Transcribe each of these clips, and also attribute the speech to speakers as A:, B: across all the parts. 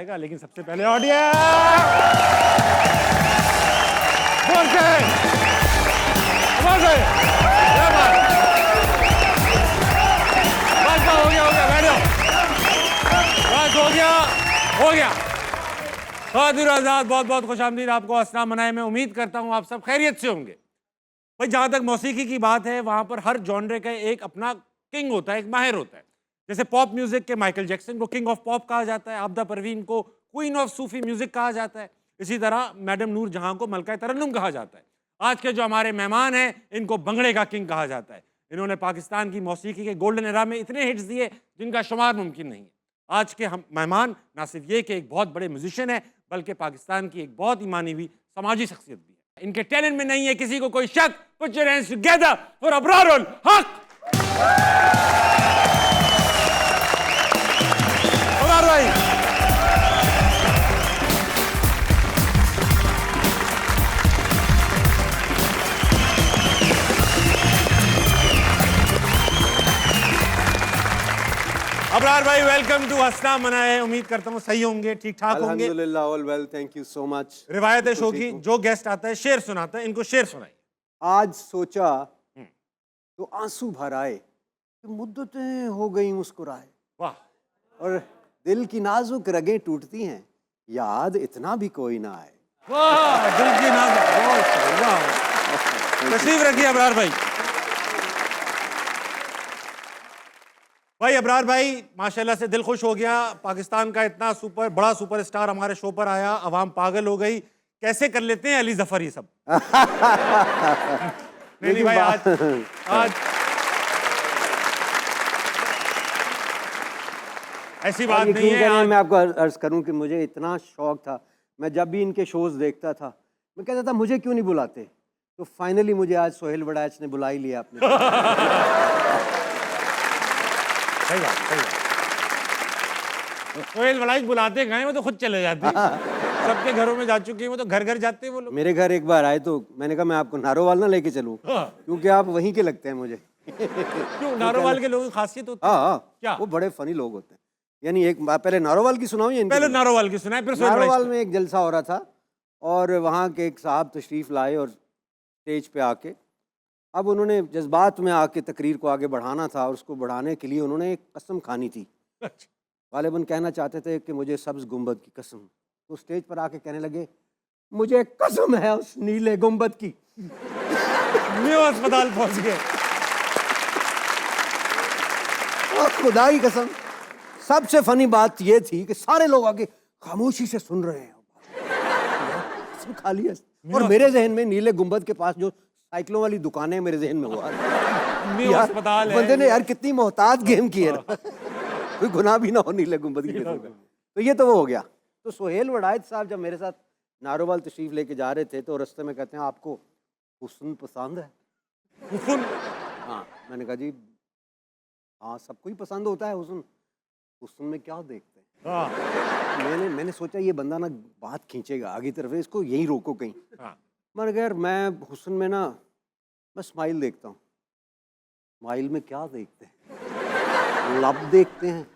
A: आएगा, लेकिन सबसे पहले ऑडियंस हो गया बैठ जाओ, बस हो गया। खातिर आजाद, बहुत बहुत खुशामदीद आपको अस्नाम मनाए। मैं उम्मीद करता हूँ आप सब खैरियत से होंगे। भाई जहाँ तक मौसीकी की बात है, वहाँ पर हर जॉनरे का एक अपना किंग होता है, एक माहिर होता है। जैसे पॉप म्यूजिक के माइकल जैक्सन को किंग ऑफ पॉप कहा जाता है, आबदा परवीन को क्वीन ऑफ सूफी म्यूजिक कहा जाता है, इसी तरह मैडम नूर जहाँ को मलका तरन्नुम कहा जाता है। आज के जो हमारे मेहमान हैं, इनको भंगड़े का किंग कहा जाता है। इन्होंने पाकिस्तान की मौसीकी के गोल्डन एरा में इतने हिट्स दिए जिनका शुमार मुमकिन नहीं है। आज के हम मेहमान ना सिर्फ ये कि एक बहुत बड़े म्यूजिशियन है, बल्कि पाकिस्तान की एक बहुत ही मानी हुई समाजी शख्सियत भी है। इनके टैलेंट में नहीं है किसी को कोई शक। Put your hands together for Abrarul हक। अबरार भाई, अबरार भाई वेलकम टू अस्नाम मनाए। उम्मीद करता हूँ सही होंगे, ठीक ठाक होंगे।
B: अल्हम्दुलिल्लाह, all well, thank you so much.
A: रिवायत है शो की, जो गेस्ट आता है शेर सुनाता है, इनको शेर सुनाइए।
B: आज सोचा तो आंसू भर आए कि मुद्दतें हो गई मुस्कुराए,
A: वाह।
B: और दिल की नाजुक रगें टूटती हैं, याद इतना भी कोई ना आए।
A: वाह, दिल की नाजुक, बहुत सही, वाह। तशरीफ रखिए अबरार भाई। भाई अबरार भाई, माशाल्लाह से दिल खुश हो गया। पाकिस्तान का इतना बड़ा सुपरस्टार हमारे शो पर आया, अवाम पागल हो गई। कैसे कर लेते हैं अली जफर ये सब? नहीं भाई, आज ऐसी बात नहीं है।
B: मैं आपको अर्ज करूं कि मुझे इतना शौक था, मैं जब भी इनके शोज देखता था मैं कहता था मुझे क्यों नहीं बुलाते, तो फाइनली मुझे आज सोहेल वड़ैच ने बुला ही लिया आपने।
A: सही बात। सोहेल वड़ैच बुलाते गए, वो तो खुद चले जाते। सबके घरों में जा चुके हैं, वो तो घर घर जाते हैं वो लोग।
B: मेरे घर एक बार आए तो मैंने कहा मैं आपको नारोवाल ना लेके चलूं, क्योंकि आप वहीं के लगते हैं मुझे।
A: क्यों? नारोवाल के लोगों की खासियत होती है?
B: हाँ,
A: क्या?
B: वो बड़े फनी लोग होते हैं। यानी एक पहले नारोवाल की सुनाऊं या
A: पहले नारोवाल की सुनाए, फिर
B: नारोवाल में एक जलसा हो रहा था और वहाँ के एक साहब तशरीफ लाए और स्टेज पे आके, अब उन्होंने जज्बात में आके तकरीर को आगे बढ़ाना था और उसको बढ़ाने के लिए उन्होंने एक कसम खानी थी। गालिबन कहना चाहते थे कि मुझे सब्ज गुंबद की कसम, तो स्टेज पर आके कहने लगे मुझे कसम है उस नीले गुंबद की।
A: न्यू अस्पताल पहुंच गए।
B: और खुदा की कसम, सबसे फनी बात ये थी कि सारे लोग आगे खामोशी से सुन रहे हैं, कसम खा लिया। और मेरे जहन में नीले गुंबद के पास जो साइकिलों वाली दुकानें मेरे जहन में हुआ
A: अस्पताल है।
B: बंदे ने यार कितनी मोहतात गेम की है ना, कोई गुनाह भी ना हो नीले गुंबद की कसम। तो ये तो वो हो गया। तो सोहेल वड़ैच साहब जब मेरे साथ नारोवाल तशरीफ लेके जा रहे थे तो रास्ते में कहते हैं आपको हुस्न पसंद है?
A: हुस्न?
B: हाँ, मैंने कहा जी हाँ, सबको ही पसंद होता है हुस्न, हुस्न में क्या देखते हैं? हाँ। मैंने सोचा ये बंदा ना बात खींचेगा आगे तरफ, इसको यहीं रोको कहीं। हाँ। मैंने कहा यार मैं हुस्न में ना मैं स्माइल देखता हूँ। स्माइल में क्या देखते हैं? लब देखते हैं,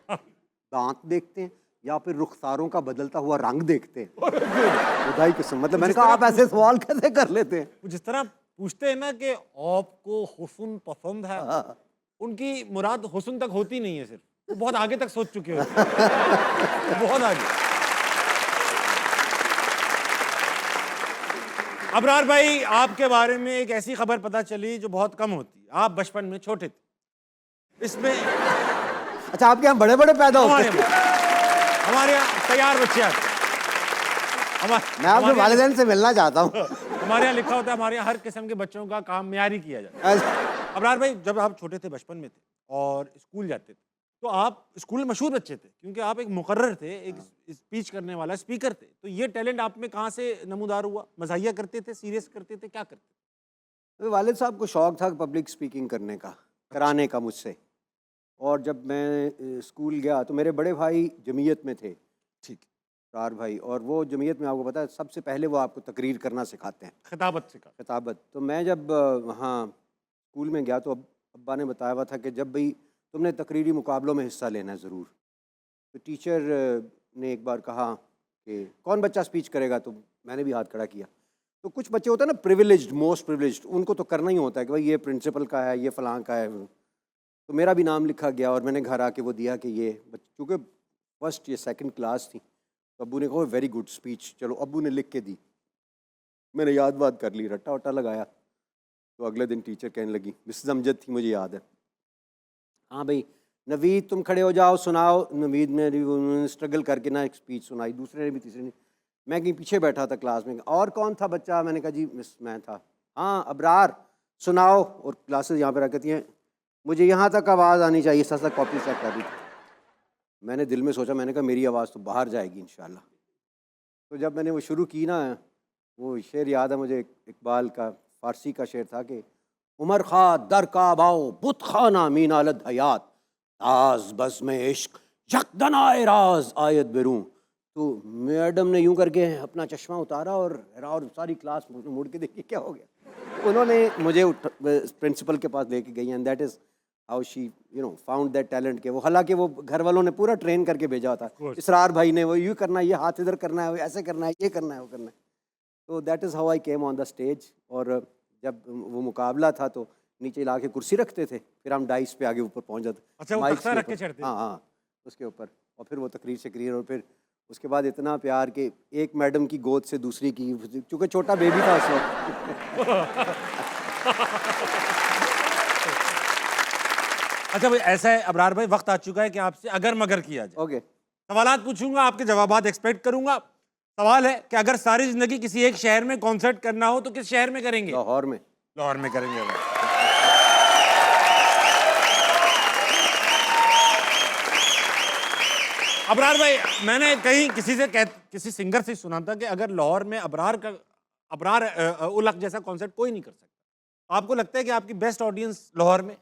B: दांत देखते हैं, या फिर रुखसारों का बदलता हुआ रंग देखते हैं? खुदा की कसम, मतलब मैंने कहा आप ऐसे सवाल कैसे कर लेते हैं?
A: जिस तरह पूछते हैं ना कि आपको हुस्न पसंद है, उनकी मुराद हुस्न तक होती नहीं है, सिर्फ वो बहुत आगे तक सोच चुके हो। बहुत आगे। अबरार भाई, आपके बारे में एक ऐसी खबर पता चली जो बहुत कम होती है। आप बचपन में छोटे थे। इसमें
B: अच्छा, आपके यहाँ बड़े बड़े पैदा होते हैं?
A: हमारे यहाँ तैयार बच्चे आते हैं।
B: मैं आपके वालिदैन से मिलना चाहता हूँ।
A: हमारे यहाँ लिखा होता है, हमारे यहाँ हर किस्म के बच्चों का काम मियारी किया जाता है। अबरार भाई, जब आप छोटे थे, बचपन में थे और स्कूल जाते थे, तो आप स्कूल में मशहूर बच्चे थे क्योंकि आप एक मुकर्रर थे, एक स्पीच करने वाला स्पीकर थे। तो ये टैलेंट आप में कहाँ से नमूदार हुआ? मज़ाहिया करते थे, सीरियस करते थे, क्या करते थे?
B: वालिद साहब को शौक था पब्लिक स्पीकिंग करने का, कराने का मुझसे। और जब मैं स्कूल गया तो मेरे बड़े भाई जमीयत में थे,
A: ठीक,
B: 4 भाई, और वो जमीयत में आपको पता है सबसे पहले वो आपको तकरीर करना सिखाते हैं, खिताबत। तो मैं जब वहाँ स्कूल में गया तो अब्बा ने बताया हुआ था कि जब भाई तुमने तकरीरी मुकाबलों में हिस्सा लेना है ज़रूर। तो टीचर ने एक बार कहा कि कौन बच्चा स्पीच करेगा, तो मैंने भी हाथ खड़ा किया। तो कुछ बच्चे होते हैं ना प्रिविलेज्ड, मोस्ट प्रिविलेज्ड, उनको तो करना ही होता है कि भाई ये प्रिंसिपल का है, ये फलां का है। तो मेरा भी नाम लिखा गया और मैंने घर आके वो दिया कि ये क्योंकि फर्स्ट ये सेकंड क्लास थी, तो अब्बू ने कहा वेरी गुड स्पीच, चलो अब्बू ने लिख के दी। मैंने याद वाद कर ली, रट्टा वट्टा लगाया। तो अगले दिन टीचर कहने लगी, मिसेस अमजद थी, मुझे याद है, हाँ भाई नवीद तुम खड़े हो जाओ, सुनाओ। नवीद ने स्ट्रगल करके ना एक स्पीच सुनाई, दूसरे ने भी, तीसरे ने। मैं कहीं पीछे बैठा था क्लास में, और कौन था बच्चा? मैंने कहा जी मिस मैं था। हाँ अबरार सुनाओ। और क्लासेस यहाँ पर रखती हैं, मुझे यहाँ तक आवाज़ आनी चाहिए, ऐसा कॉपी चेक कर रही थी। मैंने दिल में सोचा, मैंने कहा मेरी आवाज़ तो बाहर जाएगी इंशाल्लाह। तो जब मैंने वो शुरू की ना, वो शेर याद है मुझे, इकबाल का फ़ारसी का शेर था कि उमर खा दर का बाओ बुत खाना मीनालद हयात, ताज बस में इश्क यकदना राज आयत बेरूं। तो मैडम ने यूं करके अपना चश्मा उतारा और सारी क्लास मुड़ के देखी क्या हो गया। उन्होंने मुझे प्रिंसिपल के पास लेके गई, and that is how she found that talent के वो, हालांकि वो घर वालों ने पूरा ट्रेन करके भेजा था, इसरार भाई ने, वो यूँ करना है, ये हाथ इधर करना है, ऐसे करना है, ये करना है, वो करना है। तो that is how I came on the stage. और जब वो मुकाबला था तो नीचे ला के कुर्सी रखते थे, फिर हम डाइस पे आगे ऊपर पहुंच जाते।
A: अच्छा, वो
B: माइक्स
A: तख्ता
B: के
A: रख के
B: ऊपर।
A: चढ़ते?
B: हाँ हाँ, उसके ऊपर। और फिर वो तकरीर शकरीर, और फिर उसके बाद इतना प्यार कि एक मैडम की गोद से दूसरी की, चूँकि छोटा बेबी था उस वक्त।
A: अच्छा भाई, ऐसा है अबरार भाई, वक्त आ चुका है कि आपसे अगर मगर किया जाए।
B: ओके,
A: सवालात पूछूंगा, आपके जवाबात एक्सपेक्ट करूंगा। सवाल है कि अगर सारी जिंदगी किसी एक शहर में कॉन्सर्ट करना हो तो किस शहर में करेंगे?
B: लाहौर में।
A: लाहौर में करेंगे भाई। अबरार भाई, मैंने कहीं किसी सिंगर से सुना था कि अगर लाहौर में अबरार उलक जैसा कॉन्सर्ट कोई नहीं कर सकता। आपको लगता है कि आपकी बेस्ट ऑडियंस लाहौर में?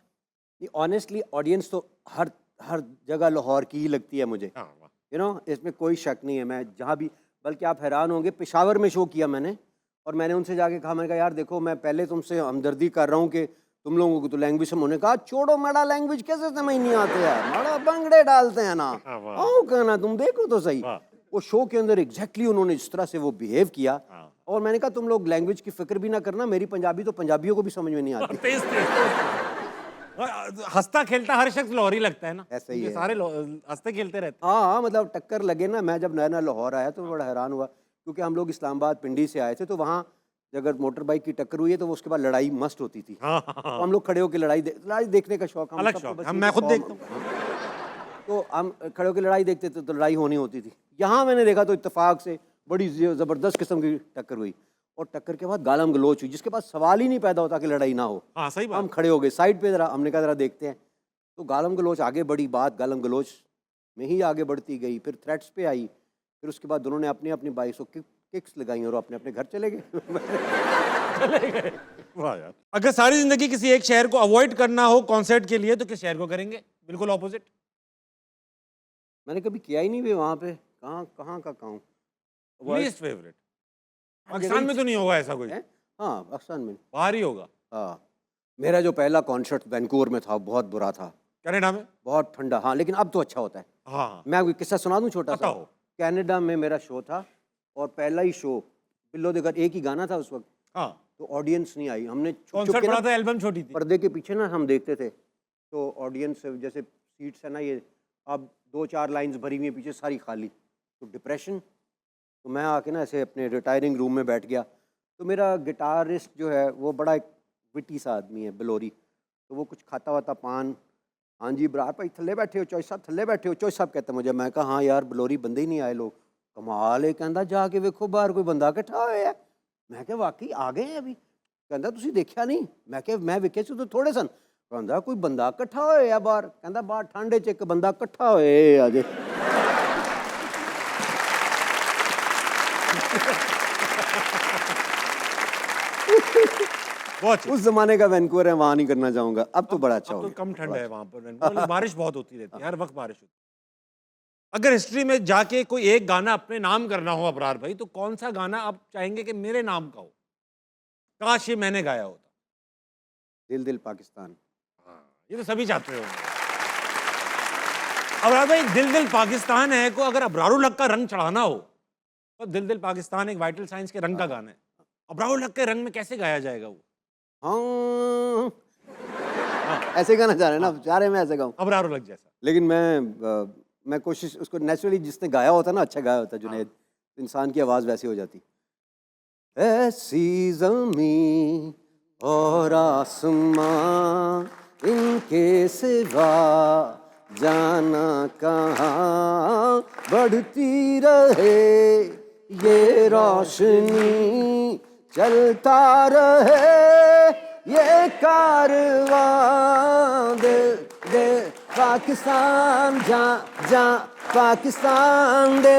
B: ऑनेस्टली ऑडियंस तो हर हर जगह लाहौर की ही लगती है मुझे, इसमें कोई शक नहीं है। मैं जहाँ भी, बल्कि आप हैरान होंगे, पेशावर में शो किया मैंने, और मैंने उनसे जाके कहा, मैंने कहा यार देखो, मैं पहले तुमसे हमदर्दी कर रहा हूँ कि तुम लोगों को तो लैंग्वेज समझ, उन्होंने कहा छोड़ो मड़ा, लैंग्वेज कैसे समझ नहीं आते यार, मड़ा बंगड़े डालते हैं ना, आओ कहना, तुम देखो तो सही। वो शो के अंदर एग्जैक्टली उन्होंने जिस तरह से वो बिहेव किया, और मैंने कहा तुम लोग लैंग्वेज की फिक्र भी ना करना, मेरी पंजाबी तो पंजाबियों को भी समझ में नहीं आती।
A: हंसता खेलता हर शख्स लाहौरी लगता है ना,
B: ऐसा ही है,
A: सारे हंसते खेलते रहते।
B: हाँ, मतलब टक्कर लगे ना। मैं जब नया नया लाहौर आया तो बड़ा हैरान हुआ, क्योंकि हम लोग इस्लामाबाद पिंडी से आए थे, तो वहाँ अगर मोटर बाइक की टक्कर हुई है तो उसके बाद लड़ाई मस्ट होती थी। तो हम लोग खड़े होकर लड़ाई देखने का शौक,
A: अलग शौक, मैं खुद देखता हूँ।
B: तो हम खड़े होकर लड़ाई देखते थे, तो लड़ाई होनी होती थी। यहाँ मैंने देखा तो इत्तेफाक से बड़ी ज़बरदस्त किस्म की टक्कर हुई, और टक्कर के बाद गालम गलोच हुई, जिसके बाद सवाल ही नहीं पैदा होता कि लड़ाई ना हो।
A: हाँ, सही बात।
B: हम खड़े हो गए साइड पे, जरा हमने कहा जरा देखते हैं, तो गालम गलोच आगे बढ़ी, बात गालम गलोच में ही आगे बढ़ती गई, फिर थ्रेट्स पे आई, फिर उसके बाद दोनों ने अपनी अपनी बाइक को किक्स लगाई और अपने अपने घर चले गए।
A: वाह यार। अगर सारी जिंदगी किसी एक शहर को अवॉइड करना हो कॉन्सर्ट के लिए तो किस शहर को करेंगे? बिल्कुल ऑपोजिट।
B: मैंने कभी किया ही नहीं भी वहाँ पे, कहाँ का कहूँ।
A: Least favourite? पाकिस्तान में तो नहीं होगा ऐसा कोई?
B: हाँ, पाकिस्तान में
A: बाहर ही होगा।
B: हाँ, मेरा जो पहला कॉन्सर्ट वैंकूवर में था बहुत बुरा था।
A: कनाडा में?
B: बहुत ठंडा, हाँ, लेकिन अब तो अच्छा होता है।
A: हाँ,
B: मैं आपको किस्सा सुना दूँ छोटा सा।
A: बताओ।
B: कनाडा में मेरा शो था, और पहला ही शो, बिल्लो दे घर, एक ही गाना था उस वक्त।
A: हाँ,
B: तो ऑडियंस नहीं आई, हमने
A: कॉन्सर्ट बड़ा था, एल्बम छोटी थी,
B: पर्दे के पीछे ना हम देखते थे, तो ऑडियंस जैसे सीट्स है ना, ये अब 2-4 लाइंस भरी हुई है, पीछे सारी खाली, तो डिप्रेशन। तो मैं आके ना ऐसे अपने रिटायरिंग रूम में बैठ गया। तो मेरा गिटारिस्ट जो है वो बड़ा एक विटी सा आदमी है, बलोरी, तो वो कुछ खाता वाता पान, हाँ जी बरार भाई थल्ले बैठे हो, चौधरी साहब थल्ले बैठे हो, चौधरी साहब कहते मुझे। मैं कहा हाँ यार बलोरी बंदे ही नहीं आए, लोग कमाल है। कहता जाके वेखो बाहर कोई बंदा इकट्ठा होया है। मैं क्या वाकई आ गए हैं अभी? कहता तुसी देखा नहीं? मैं क्या मैं वेखे से तो थोड़े सन। कहता कोई बंदा इकट्ठा होया बाहर। कहता बाहर ठंडे च एक बंदा इकट्ठा होए अजे। उस जमाने का वैंकूवर है, वहां नहीं करना चाहूंगा। अब तो बड़ा अच्छा हो
A: तो
B: गया।
A: कम ठंड है वहां पर वैंकूवर, बारिश बहुत होती रहती है, हर वक्त बारिश होती है। अगर हिस्ट्री में जाके कोई एक गाना अपने नाम करना हो अबरार भाई, तो कौन सा गाना आप चाहेंगे कि मेरे नाम का हो, काश ये मैंने गाया होता?
B: दिल दिल पाकिस्तान।
A: हाँ, ये तो सभी चाहते हो। अबरार भाई, दिल दिल पाकिस्तान है को अगर अबरारुल हक का रंग चढ़ाना हो तो दिल दिल पाकिस्तान एक वाइटल साइंस के रंग का गाना है, अबरारुल हक के रंग में कैसे गाया जाएगा वो?
B: हाँ, ऐसे गाना चाह रहे हैं ना, चाह रहे हैं मैं ऐसे गाऊं,
A: अबरारुल हक जैसा।
B: लेकिन मैं कोशिश उसको नेचुरली जिसने गाया होता ना, अच्छा गाया होता जुनैद, इंसान की आवाज़ वैसी हो जाती। ऐसी ज़मीं और आसमां इनके सिवा जाना कहाँ, बढ़ती रहे ये रोशनी, चलता रहे ये कारवां, दे दे पाकिस्तान जा जा पाकिस्तान, दे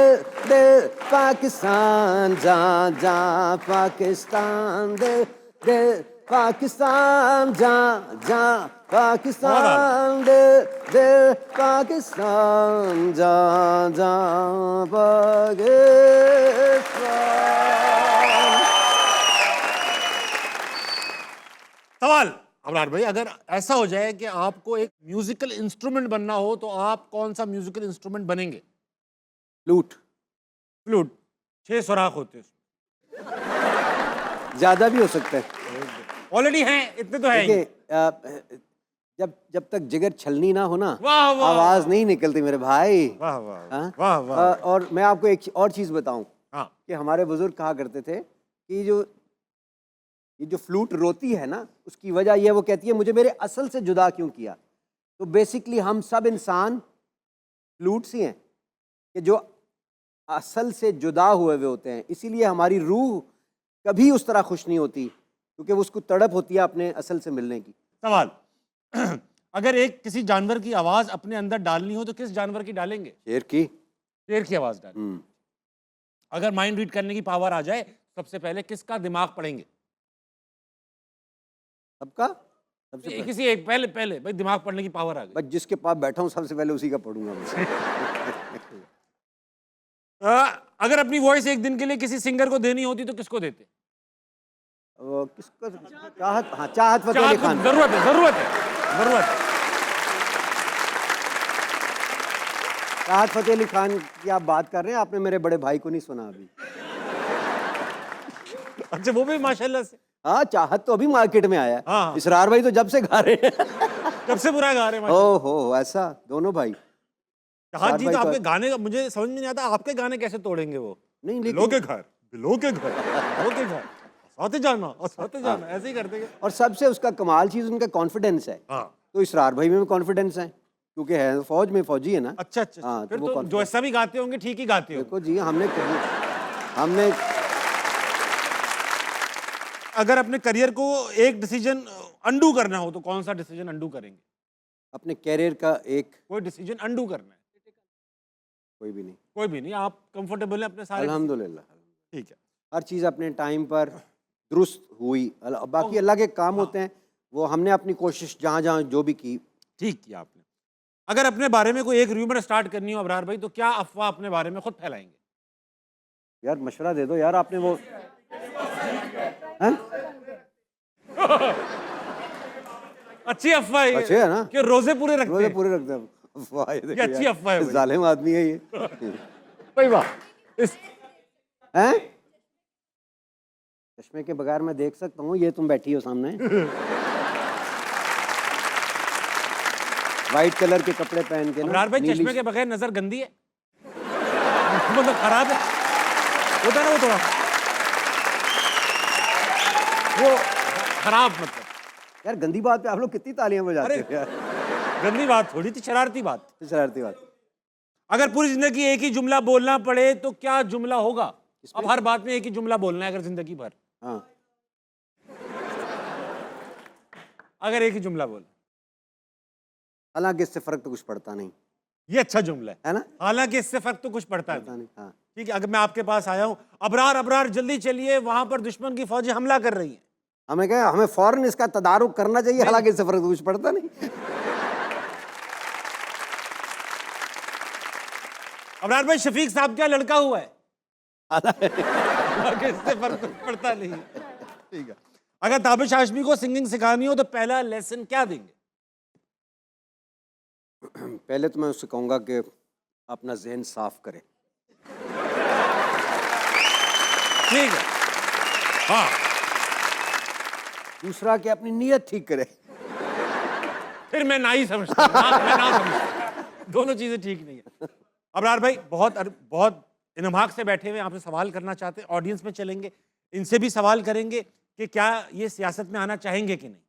B: दे पाकिस्तान जा जा पाकिस्तान, दे दे पाकिस्तान जा जा पाकिस्तान, दे दे पाकिस्तान जा जा पाकिस्तान।
A: सवाल अबरार भाई, अगर ऐसा हो जाए कि आपको एक म्यूजिकल इंस्ट्रूमेंट बनना हो तो आप कौन सा म्यूजिकल इंस्ट्रूमेंट बनेंगे?
B: फ्लूट।
A: फ्लूट, 6 सुराख होते हैं,
B: ज्यादा भी हो सकता है,
A: ऑलरेडी हैं, इतने तो है ही।
B: देखिए, जब तक जिगर छलनी ना हो ना,
A: वाह वाह,
B: आवाज नहीं निकलती मेरे भाई।
A: वाह वाह
B: हाँ?
A: वाह वाह।
B: और मैं आपको एक और चीज बताऊं
A: हाँ,
B: कि हमारे बुजुर्ग कहा करते थे कि ये जो फ्लूट रोती है ना, उसकी वजह यह, वो कहती है मुझे मेरे असल से जुदा क्यों किया। तो बेसिकली हम सब इंसान फ्लूट्स ही हैं कि जो असल से जुदा हुए हुए होते हैं, इसीलिए हमारी रूह कभी उस तरह खुश नहीं होती, क्योंकि उसको तड़प होती है अपने असल से मिलने की।
A: सवाल अगर एक किसी जानवर की आवाज अपने अंदर डालनी हो तो किस जानवर की डालेंगे?
B: शेर की।
A: शेर की आवाज डालेंगे। अगर माइंड रीड करने की पावर आ जाए, सबसे पहले किसका दिमाग पढ़ेंगे?
B: सबका, सबसे पहले
A: किसी एक, पहले भाई दिमाग पढ़ने की पावर आ गई।
B: बस जिसके पास बैठा हूँ सबसे पहले उसी का पढ़ूंगा मैं।
A: अगर अपनी वॉइस एक दिन के लिए किसी सिंगर को देनी होती तो किसको देते?
B: वो किसको? चाहत, हाँ, चाहत फतेह अली खान।
A: जरूरत है, जरूरत है, जरूरत है।
B: चाहत फतेह अली खान की आप बात कर रहे हैं, आपने मेरे बड़े भाई को नहीं सुना अभी।
A: अच्छा, वो भी माशाल्लाह से।
B: हाँ, चाहत तो अभी मार्केट में आया है।
A: हाँ।
B: इसरार भाई तो जब से गा रहे हैं।
A: कब से बुरा गा रहे हैं?
B: ओहो, ऐसा दोनों भाई।
A: चाहत जी
B: भाई
A: तो
B: तो-
A: आपके गाने का मुझे समझ में नहीं आता, आपके गाने कैसे तोड़ेंगे वो?
B: नहीं,
A: बिलो के
B: लेकिन
A: घर, बिलो के घर, बिलो के घर, साथे जाना और साथे जाना, ऐसे ही करते हैं।
B: और सबसे उसका कमाल चीज उनका कॉन्फिडेंस है।
A: हाँ,
B: तो इसरार भाई में भी कॉन्फिडेंस है, क्योंकि है फौज में, फौजी है ना।
A: अच्छा अच्छा,
B: हाँ,
A: फिर
B: तो वो
A: तो जो ऐसा भी गाते होंगे ठीक ही गाते होंगे।
B: देखो जी, हमने
A: अगर अपने करियर को एक डिसीजन अंडू करना हो तो कौन सा डिसीजन अंडू करेंगे?
B: अपने कैरियर का एक,
A: कोई डिसीजन अंडू करना है?
B: कोई भी नहीं,
A: कोई भी नहीं, आप कंफर्टेबल हैं अपने सारे?
B: अल्हम्दुलिल्लाह।
A: ठीक है।
B: हर चीज़ अपने टाइम पर दुरुस्त हुई। बाकी अल्लाह के काम होते हैं, वो हमने अपनी कोशिश जहाँ जहाँ जो भी की।
A: ठीक किया आपने। अगर अपने बारे में कोई एक र्यूमर स्टार्ट करनी हो अबरार भाई, तो क्या अफवाह अपने बारे में खुद फैलाएंगे?
B: यार मशवरा दे दो यार, आपने वो
A: अच्छी अफवाह है ये,
B: अच्छे है ना,
A: कि रोजे पूरे रखते
B: रोजे
A: हैं।
B: पूरे रखते हैं। वाह, ये देखो
A: ये अच्छी
B: यार,
A: अफवाह है भाई।
B: जालिम आदमी है ये।
A: भाई वाह, इस
B: हैं? चश्मे के बगैर मैं देख सकता हूँ, ये तुम बैठी हो सामने। वाइट कलर के कपड़े पहन के ना,
A: अबरार भाई,
B: नीली-
A: चश्मे के बगैर नजर गंदी है, मतलब खराब है, होता है ना वो थोड़ा, वो खराब मतलब।
B: यार गंदी बात पे आप लोग कितनी तालियां बजाते हो यार।
A: गंदी बात थोड़ी थी, शरारती बात।
B: शरारती बात।
A: अगर पूरी जिंदगी एक ही जुमला बोलना पड़े तो क्या जुमला होगा? अब हर बात में एक ही जुमला बोलना है अगर जिंदगी भर,
B: हाँ,
A: अगर एक ही जुमला बोलना।
B: हालांकि इससे फर्क तो कुछ पड़ता नहीं
A: ये अच्छा जुमला
B: है ना,
A: हालांकि इससे फर्क तो कुछ पड़ता
B: पड़ता
A: नहीं।
B: नहीं। हाँ,
A: ठीक है, अगर मैं आपके पास आया हूं, अबरार अबरार जल्दी चलिए, वहां पर दुश्मन की फौजें हमला कर रही हैं,
B: हमें क्या, हमें फौरन इसका तदारुक करना चाहिए, हालांकि इससे फर्क तो कुछ पड़ता नहीं।
A: अबरार भाई, शफीक साहब क्या लड़का हुआ है, हालांकि इससे फर्क तो पड़ता नहीं। ठीक है, अगर ताबिश हाशमी को सिंगिंग सिखानी हो तो पहला लेसन क्या देंगे?
B: पहले तो मैं उससे कहूँगा कि अपना जहन साफ करे।
A: ठीक है। हाँ,
B: दूसरा कि अपनी नीयत ठीक करे।
A: फिर मैं ना ही समझता हूं, मैं ना समझता। दोनों चीजें ठीक नहीं है। अबरार भाई बहुत इनमाक से बैठे हुए आपसे सवाल करना चाहते हैं, ऑडियंस में चलेंगे, इनसे भी सवाल करेंगे कि क्या ये सियासत में आना चाहेंगे कि नहीं।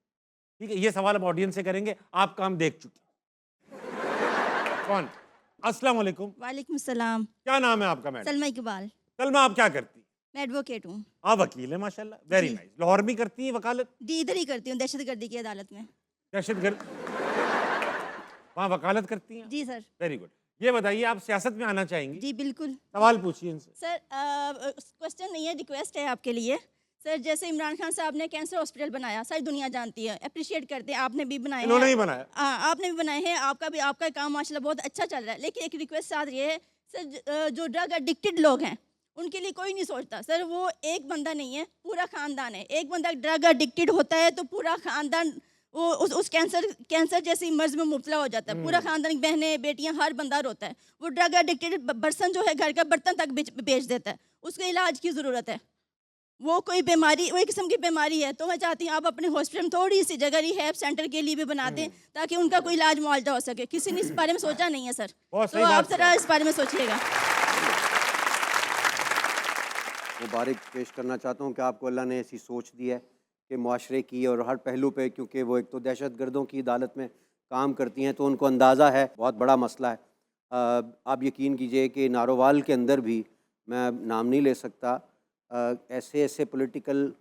A: ठीक है, ये सवाल अब ऑडियंस से करेंगे, आपका हम देख चुके। कौन? अस्सलाम वालेकुम।
C: वालेकुम सलाम।
A: क्या नाम है आपका मैडम?
C: सलमा इकबाल।
A: सलमा, आप क्या करती?
C: मैं एडवोकेट हूँ।
A: आप वकील है माशाल्लाह, वेरी
C: जी।
A: नाइस। लाहौर में करती हैं वकालत?
C: जी, इधर ही करती हूँ, दहशतगर्दी की अदालत में।
A: दहशतगर्द वहाँ वकालत करती हैं?
C: जी सर।
A: Very good. ये बताइए, आप सियासत में आना चाहेंगी?
C: जी बिल्कुल।
A: सवाल पूछिए इनसे।
C: सर क्वेश्चन नहीं है, रिक्वेस्ट है आपके लिए। सर जैसे इमरान खान साहब ने कैंसर हॉस्पिटल बनाया, सारी दुनिया जानती है, अप्रिशिएट करते हैं, आपने भी बनाए हैं।
A: इन्होंने ही बनाया।
C: आपने भी बनाए हैं, आपका काम माशाल्लाह बहुत अच्छा चल रहा है। लेकिन एक रिक्वेस्ट साथ ये है सर, जो ड्रग एडिक्टेड लोग हैं उनके लिए कोई नहीं सोचता। सर वो एक बंदा नहीं है, पूरा खानदान है। एक बंदा ड्रग एडिक्टेड होता है तो पूरा खानदान वो उस कैंसर जैसी मर्ज में मुब्तला हो जाता है। पूरा खानदान, बहनें, बेटियां, हर बंदा रोता है। वो ड्रग एडिक्टेड बर्तन जो है, घर का बर्तन तक बेच देता है। उसके इलाज की ज़रूरत है। वो कोई बीमारी, वो एक किस्म की बीमारी है। तो मैं चाहती हूँ आप अपने हॉस्पिटल में थोड़ी सी जगह रिहैब सेंटर के लिए भी बना दें, ताकि उनका कोई इलाज मुआवजा हो सके। किसी ने इस बारे में सोचा नहीं है सर,
A: बहुत
C: तो
A: सही
C: आप
A: बात
C: जरा इस बारे में सोचिएगा।
B: मुबारक पेश करना चाहता हूँ कि आपको अल्लाह ने ऐसी सोच दी है कि मुआशरे की और हर पहलू पे, क्योंकि वो एक तो दहशतगर्दों की अदालत में काम करती हैं तो उनको अंदाज़ा है बहुत बड़ा मसला है। आप यकीन कीजिए कि नारोवाल के अंदर भी, मैं नाम नहीं ले सकता, ऐसे ऐसे पॉलिटिकल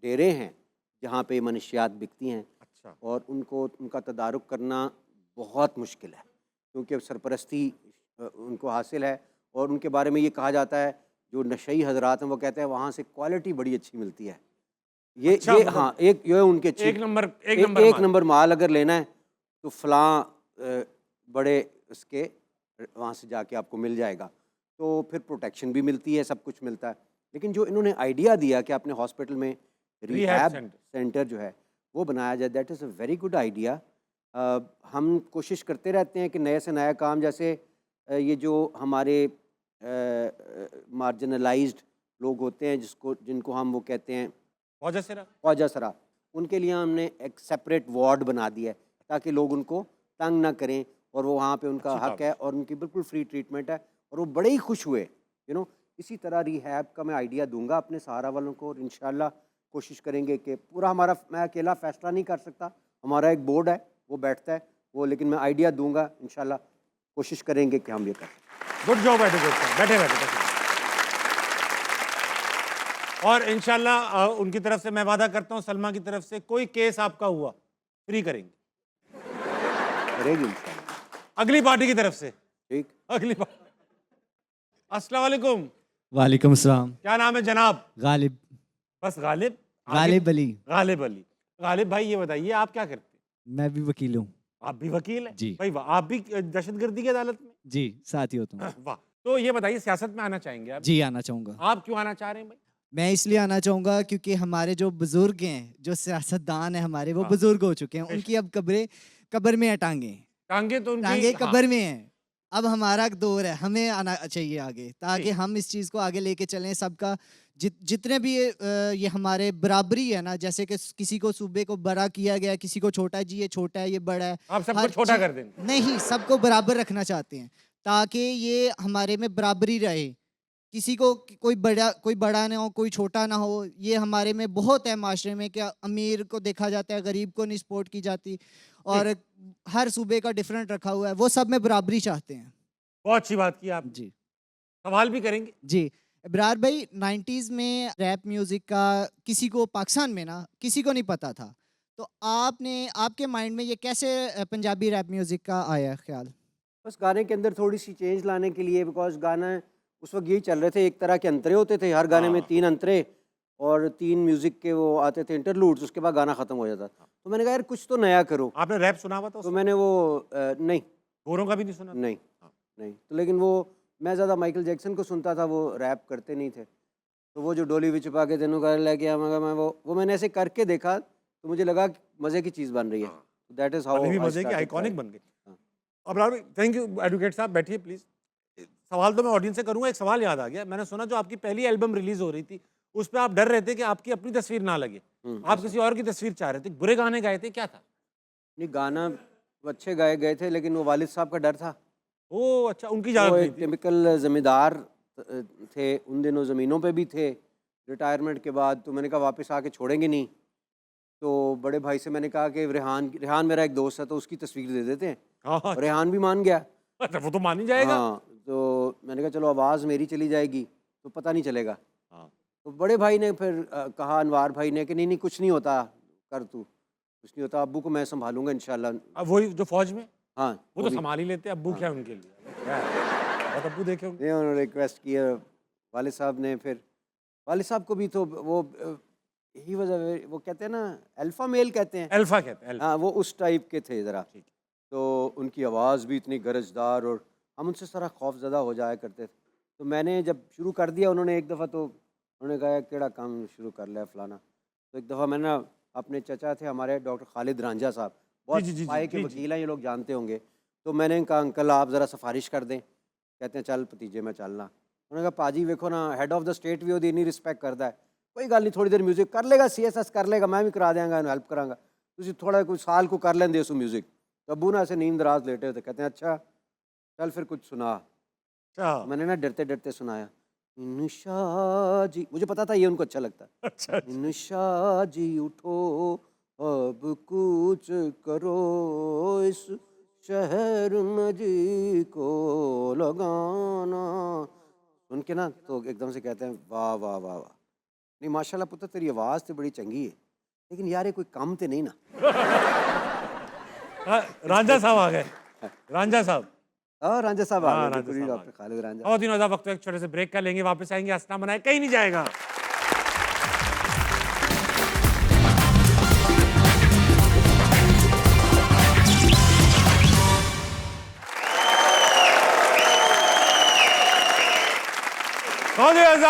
B: डेरे हैं जहाँ पे मनशियात बिकती हैं
A: अच्छा।
B: और उनका तदारुक करना बहुत मुश्किल है, क्योंकि सरपरस्ती उनको हासिल है। और उनके बारे में ये कहा जाता है, जो नशई हजरात हैं वो कहते हैं वहाँ से क्वालिटी बड़ी अच्छी मिलती है।
A: अच्छा,
B: ये
A: मतलब
B: हाँ, एक ये उनके
A: एक नंबर
B: एक नंबर माल अगर लेना है तो फलां बड़े उसके वहाँ से जाके आपको मिल जाएगा। तो फिर प्रोटेक्शन भी मिलती है, सब कुछ मिलता है। लेकिन जो इन्होंने आइडिया दिया कि अपने हॉस्पिटल में रिहैब सेंटर जो है वो बनाया जाए, that is a very good idea. हम कोशिश करते रहते हैं कि नए से नया काम, जैसे ये जो हमारे मार्जिनलाइज्ड लोग होते हैं जिनको हम वो कहते हैं ख्वाजा सरा, उनके लिए हमने एक सेपरेट वार्ड बना दिया है ताकि लोग उनको तंग ना करें, और वो वहाँ पे उनका हक है और उनकी बिल्कुल फ्री ट्रीटमेंट है, और वो बड़े ही खुश हुए। इसी तरह रिहैब का मैं आइडिया दूंगा अपने सहारा वालों को, और इंशाल्लाह कोशिश करेंगे कि पूरा मैं अकेला फैसला नहीं कर सकता, हमारा एक बोर्ड है वो बैठता है वो, लेकिन मैं आइडिया दूंगा, इंशाल्लाह कोशिश करेंगे कि हम ये करें।
A: गुड जॉब एडवोकेट, बैठे। और इंशाल्लाह उनकी तरफ से मैं वादा करता हूँ, सलमा की तरफ से कोई केस आपका हुआ फ्री करेंगे
B: इंशाल्लाह।
A: अगली पार्टी की तरफ से।
B: ठीक,
A: अगली पार्टी। अस्सलाम वालेकुम।
D: वालेकुम सलाम।
A: क्या नाम है जनाब?
D: गालिब।
A: बस गालिब?
D: गालिब अली।
A: गालिब अली। गालिब भाई, ये बताइए आप क्या करते हैं?
D: मैं भी वकील हूँ।
A: आप भी वकील हैं?
D: जी
A: भाई वाह, आप भी दहशतगर्दी की अदालत में?
D: जी, साथ ही होता हूँ।
A: वाह। तो ये बताइए, सियासत में आना चाहेंगे आप?
D: जी, आना चाहूँगा।
A: आप क्यों आना चाह रहे हैं भाई?
D: मैं इसलिए आना चाहूँगा क्योंकि हमारे जो बुजुर्ग हैं, जो सियासतदान हैं हमारे, वो
A: हाँ।
D: बुजुर्ग हो चुके हैं। उनकी अब कब्र में है टांगे
A: टांगे तो उनकी,
D: टांगे
A: हाँ।
D: कब्र में हैं। अब हमारा दौर है, हमें आना चाहिए आगे, ताकि हम इस चीज़ को आगे लेके चलें। सबका जितने भी ये हमारे बराबरी है ना, जैसे कि किसी को सूबे को बड़ा किया गया, किसी को छोटा, जी ये छोटा है, ये बड़ा है,
A: आप सबको छोटा कर देंगे?
D: नहीं, सबको बराबर रखना चाहते हैं ताकि ये हमारे में बराबरी रहे। किसी को कोई बड़ा ना हो, कोई छोटा ना हो। ये हमारे में बहुत है माशरे में कि अमीर को देखा जाता है, गरीब को नहीं सपोर्ट की जाती, और हर सूबे का डिफरेंट रखा हुआ है। वो सब में बराबरी चाहते हैं।
A: बहुत अच्छी बात की आप।
D: जी,
A: सवाल भी करेंगे?
D: जी। इब्रार भाई, 90s में रैप म्यूजिक का किसी को, पाकिस्तान में ना, किसी को नहीं पता था। तो आपके माइंड में ये कैसे पंजाबी रैप म्यूजिक का आया ख्याल?
B: बस गाने के अंदर थोड़ी सी चेंज लाने के लिए, बिकॉज गाना उस वक्त यही चल रहे थे, एक तरह के अंतरे होते थे हर गाने में, 3 अंतरे और 3 म्यूजिक के वो आते थे इंटरलूड्स, उसके बाद गाना खत्म हो जाता था। तो मैंने कहा यार कुछ तो नया करो।
A: आपने रैप सुना हुआ था?
B: तो मैंने वो नहीं,
A: गोरों का भी नहीं सुना?
B: नहीं नहीं। तो लेकिन वो मैं ज़्यादा माइकल जैक्सन को सुनता था, वो रैप करते नहीं थे। तो वो जो डोली विच पा के तेनों कर ले गया, मगर मैं वो मैंने ऐसे करके देखा तो मुझे लगा कि मज़े की चीज़ बन रही है। दैट इज हाउ
A: भी मजे की आइकॉनिक बन गई। अब थैंक यू एडवोकेट साहब, बैठिए प्लीज। सवाल तो मैं ऑडियंस से करूंगा, एक सवाल याद आ गया। मैंने सुना जो आपकी पहली एल्बम रिलीज हो रही थी उस पर आप डर रहे थे कि आपकी अपनी तस्वीर ना लगे, आप किसी और की तस्वीर चाह रहे थे, बुरे गाने गाए थे, क्या था?
B: नहीं, गाना अच्छे गाए गए थे, लेकिन वो वालिद साहब का डर था।
A: ओ अच्छा, उनकी
B: वो
A: इजाजत नहीं
B: एक
A: थी।
B: टिपिकल जमींदार थे, उन दिनों ज़मीनों पे भी थे। रिटायरमेंट के बाद तो मैंने कहा वापस आके छोड़ेंगे नहीं, तो बड़े भाई से मैंने कहा कि रेहान मेरा एक दोस्त है तो उसकी तस्वीर दे देते हैं।
A: हाँ
B: और रेहान भी मान गया।
A: अच्छा, वो तो मान ही जाएगा।
B: हाँ, तो मैंने कहा चलो आवाज़ मेरी चली जाएगी तो पता नहीं चलेगा।
A: हाँ।
B: तो बड़े भाई ने फिर कहा, अनवार भाई ने, कि नहीं नहीं कुछ नहीं होता, कर तू, कुछ नहीं होता, अब्बू को मैं संभालूंगा इंशाल्लाह।
A: अब वही जो फौज में,
B: हाँ,
A: वो तो संभाल ही लेते, अब्बू क्या उनके लिए, क्या है? बहुत अब्बू देखे होंगे।
B: नहीं, उन्होंने रिक्वेस्ट किया वालिद साहब ने। फिर वालिद साहब को भी तो वो ही वो कहते हैं ना, अल्फा मेल कहते हैं।
A: अल्फा कहते हैं, अल्फा।
B: हाँ, वो उस टाइप के थे ज़रा। तो उनकी आवाज़ भी इतनी गरजदार, और हम उनसे सारा खौफज़दा हो जाया करते थे। तो मैंने जब शुरू कर दिया, उन्होंने एक दफ़ा तो उन्होंने कहा केड़ा काम शुरू कर लिया फलाना। तो एक दफ़ा मैंने ना, अपने चचा थे हमारे डॉक्टर खालिद रांझा साहब, बहुत
A: जी, जी, जी,
B: पाए के
A: जी, जी।
B: वकील हैं, ये लोग जानते होंगे। तो मैंने कहा अंकल आप ज़रा सिफारिश कर दें। कहते हैं चल भतीजे मैं चलना। उन्होंने कहा पाजी वेखो ना, हेड ऑफ द स्टेट भी ਉਹਦੀ ਇੰਨੀ ਰਿਸਪੈਕਟ ਕਰਦਾ ਹੈ, कोई गल नहीं, थोड़ी देर म्यूजिक कर लेगा, CSS कर लेगा, मैं भी करा देंगा, हेल्प करांगा, तुझे थोड़ा कोई साल को कर लेंदे उस म्यूजिक। तो अबू ना ऐसे नींद दराज लेटे होते, कहते हैं अच्छा चल फिर कुछ सुना।
A: अच्छा
B: मैंने ना डरते डरते सुनाया, निशा जी, मुझे पता था ये उनको अच्छा लगता है।
A: अच्छा,
B: निशा जी उठो अब कुछ करो, इस शहर में जी को लगाना। सुन के ना तो एकदम से कहते हैं वाह वाह वाह वाह, नहीं माशाल्लाह पुत्र तेरी आवाज़ तो बड़ी चंगी है, लेकिन यार ये कोई काम तो नहीं ना।
A: रांझा साहब आ गए, रांझा साहब।
B: हाँ, रांझा साहब आ
A: हाँ,
B: गए,
A: रांझा
B: बिल्कुल ही
A: साहब आ
B: डॉक्टर खालिद रांझा।
A: बहुत दिनों बाद वक्त, एक छोटे से ब्रेक का लेंगे, वापस आएंगे, हंसना मनाए कहीं नहीं जाएगा।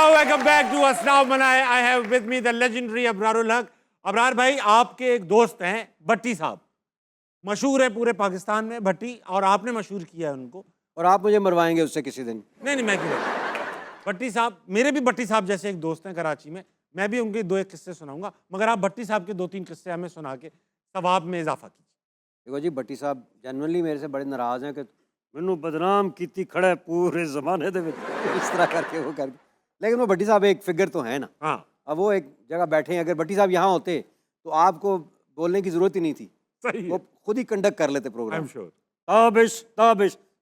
A: वेलकम बैक टू हंसना मनाए। I have with me the legendary Abrarul हक। अबरार भाई, आपके एक दोस्त हैं भट्टी साहब, मशहूर है पूरे पाकिस्तान में भट्टी, और आपने मशहूर किया है उनको।
B: और आप मुझे मरवाएंगे उससे किसी दिन।
A: नहीं मैं क्यों? भट्टी साहब, मेरे भी भट्टी साहब जैसे एक दोस्त हैं कराची में, मैं भी उनके दो एक किस्से सुनाऊंगा, मगर आप भट्टी साहब के दो तीन किस्से हमें सुना के सवाब में इजाफा कीजिए।
B: देखो जी, भट्टी साहब जनरली मेरे से बड़े नाराज़ हैं कि मैनू बदनाम कीती खड़ा है पूरे ज़माने दे विच, इस तरह करके वो करके। लेकिन वो भट्टी साहब एक फिगर तो है ना।
A: हाँ,
B: अब वो एक जगह बैठे हैं, अगर भट्टी साहब यहाँ होते तो आपको बोलने की ज़रूरत ही नहीं थी,
A: सही
B: वो
A: है,
B: खुद ही कंडक्ट कर लेते
A: I am
B: programme.
A: Sure.
B: Tabish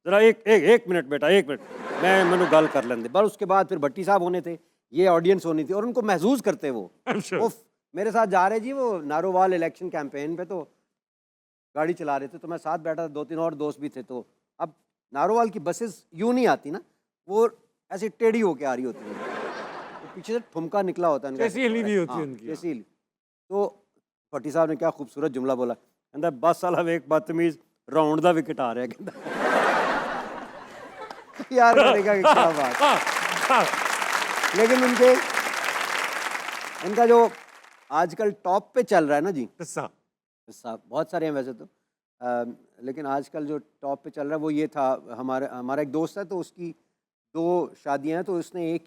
B: जरा एक मिनट बेटा, एक मिनट, मैं मैनू गल कर लेंदे। बस उसके बाद फिर भट्टी साहब होने थे, ये ऑडियंस होनी थी, और उनको महसूस करते वो।
A: I am sure.
B: वो मेरे साथ जा रहे जी, वो नारोवाल इलेक्शन कैंपेन पे, तो गाड़ी चला रहे थे, तो मैं साथ बैठा था, दो तीन और दोस्त भी थे। तो अब नारोवाल की बसेस यूं नहीं आती ना, वो ऐसी टेढ़ी होके आ रही होती है, तो पीछे से ठुमका निकला होता है,
A: कैसी हिली भी होती है उनकी।
B: कैसी हिली। तो भट्टी साहब ने क्या खूबसूरत जुमला बोला, कहता बस वाला वेख बदतमीज राउंड दा विकेट आ रहा है, कहता यार मैंने कहा कि क्या बात। लेकिन उनका जो आजकल टॉप पे चल रहा है ना जी,
A: किस्सा
B: बहुत सारे हैं वैसे तो, लेकिन आजकल जो टॉप पे चल रहा है वो ये था, हमारा एक दोस्त है, तो उसकी 2 शादियां हैं, तो उसने एक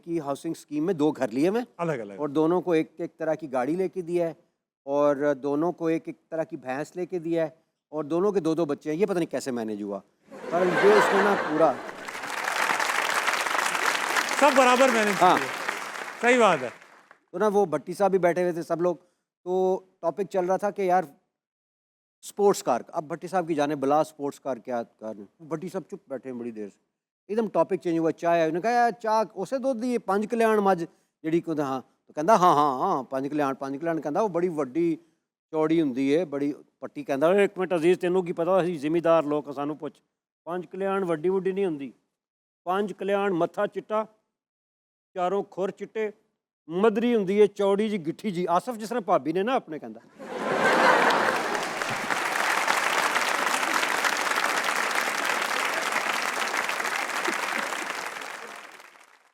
B: ही हाउसिंग स्कीम में 2 घर लिए में,
A: अलग अलग,
B: और दोनों को एक एक तरह की गाड़ी लेके दिया है, और दोनों को एक एक तरह की भैंस लेके दिया है, और दोनों के 2-2 बच्चे हैं। ये पता नहीं कैसे मैनेज हुआ, पर ये उसने ना पूरा
A: सब बराबर मैनेज
B: हाँ।
A: किए। सही बात है।
B: तो ना वो भट्टी साहब भी बैठे हुए थे, सब लोग। तो टॉपिक चल रहा था कि यार स्पोर्ट्स कार, अब भट्टी साहब की जाने बला स्पोर्ट्स कार क्या कार। भट्टी साहब चुप बैठे हैं बड़ी देर से, एकदम टॉपिक चेंज हुआ, चाय। उन्होंने कहा यार चाह उसे दुध दी 5 कल्याण मझ जी को, हाँ तो कहता हाँ 5 कल्याण कहता वो बड़ी वड्डी चौड़ी होंगी है, बड़ी पट्टी। कहता एक मिनट अजीज तेनों की पता, असीं जिमीदार लोग सानू पुछ, 5 कल्याण वड्डी वुड्डी नहीं होंगी, 5 कल्याण मत्था चिट्टा, चारों खुर चिट्टे, मदरी होंगी है चौड़ी जी गिट्ठी जी, आसफ जिस तरह भाभी ने ना अपने कहता।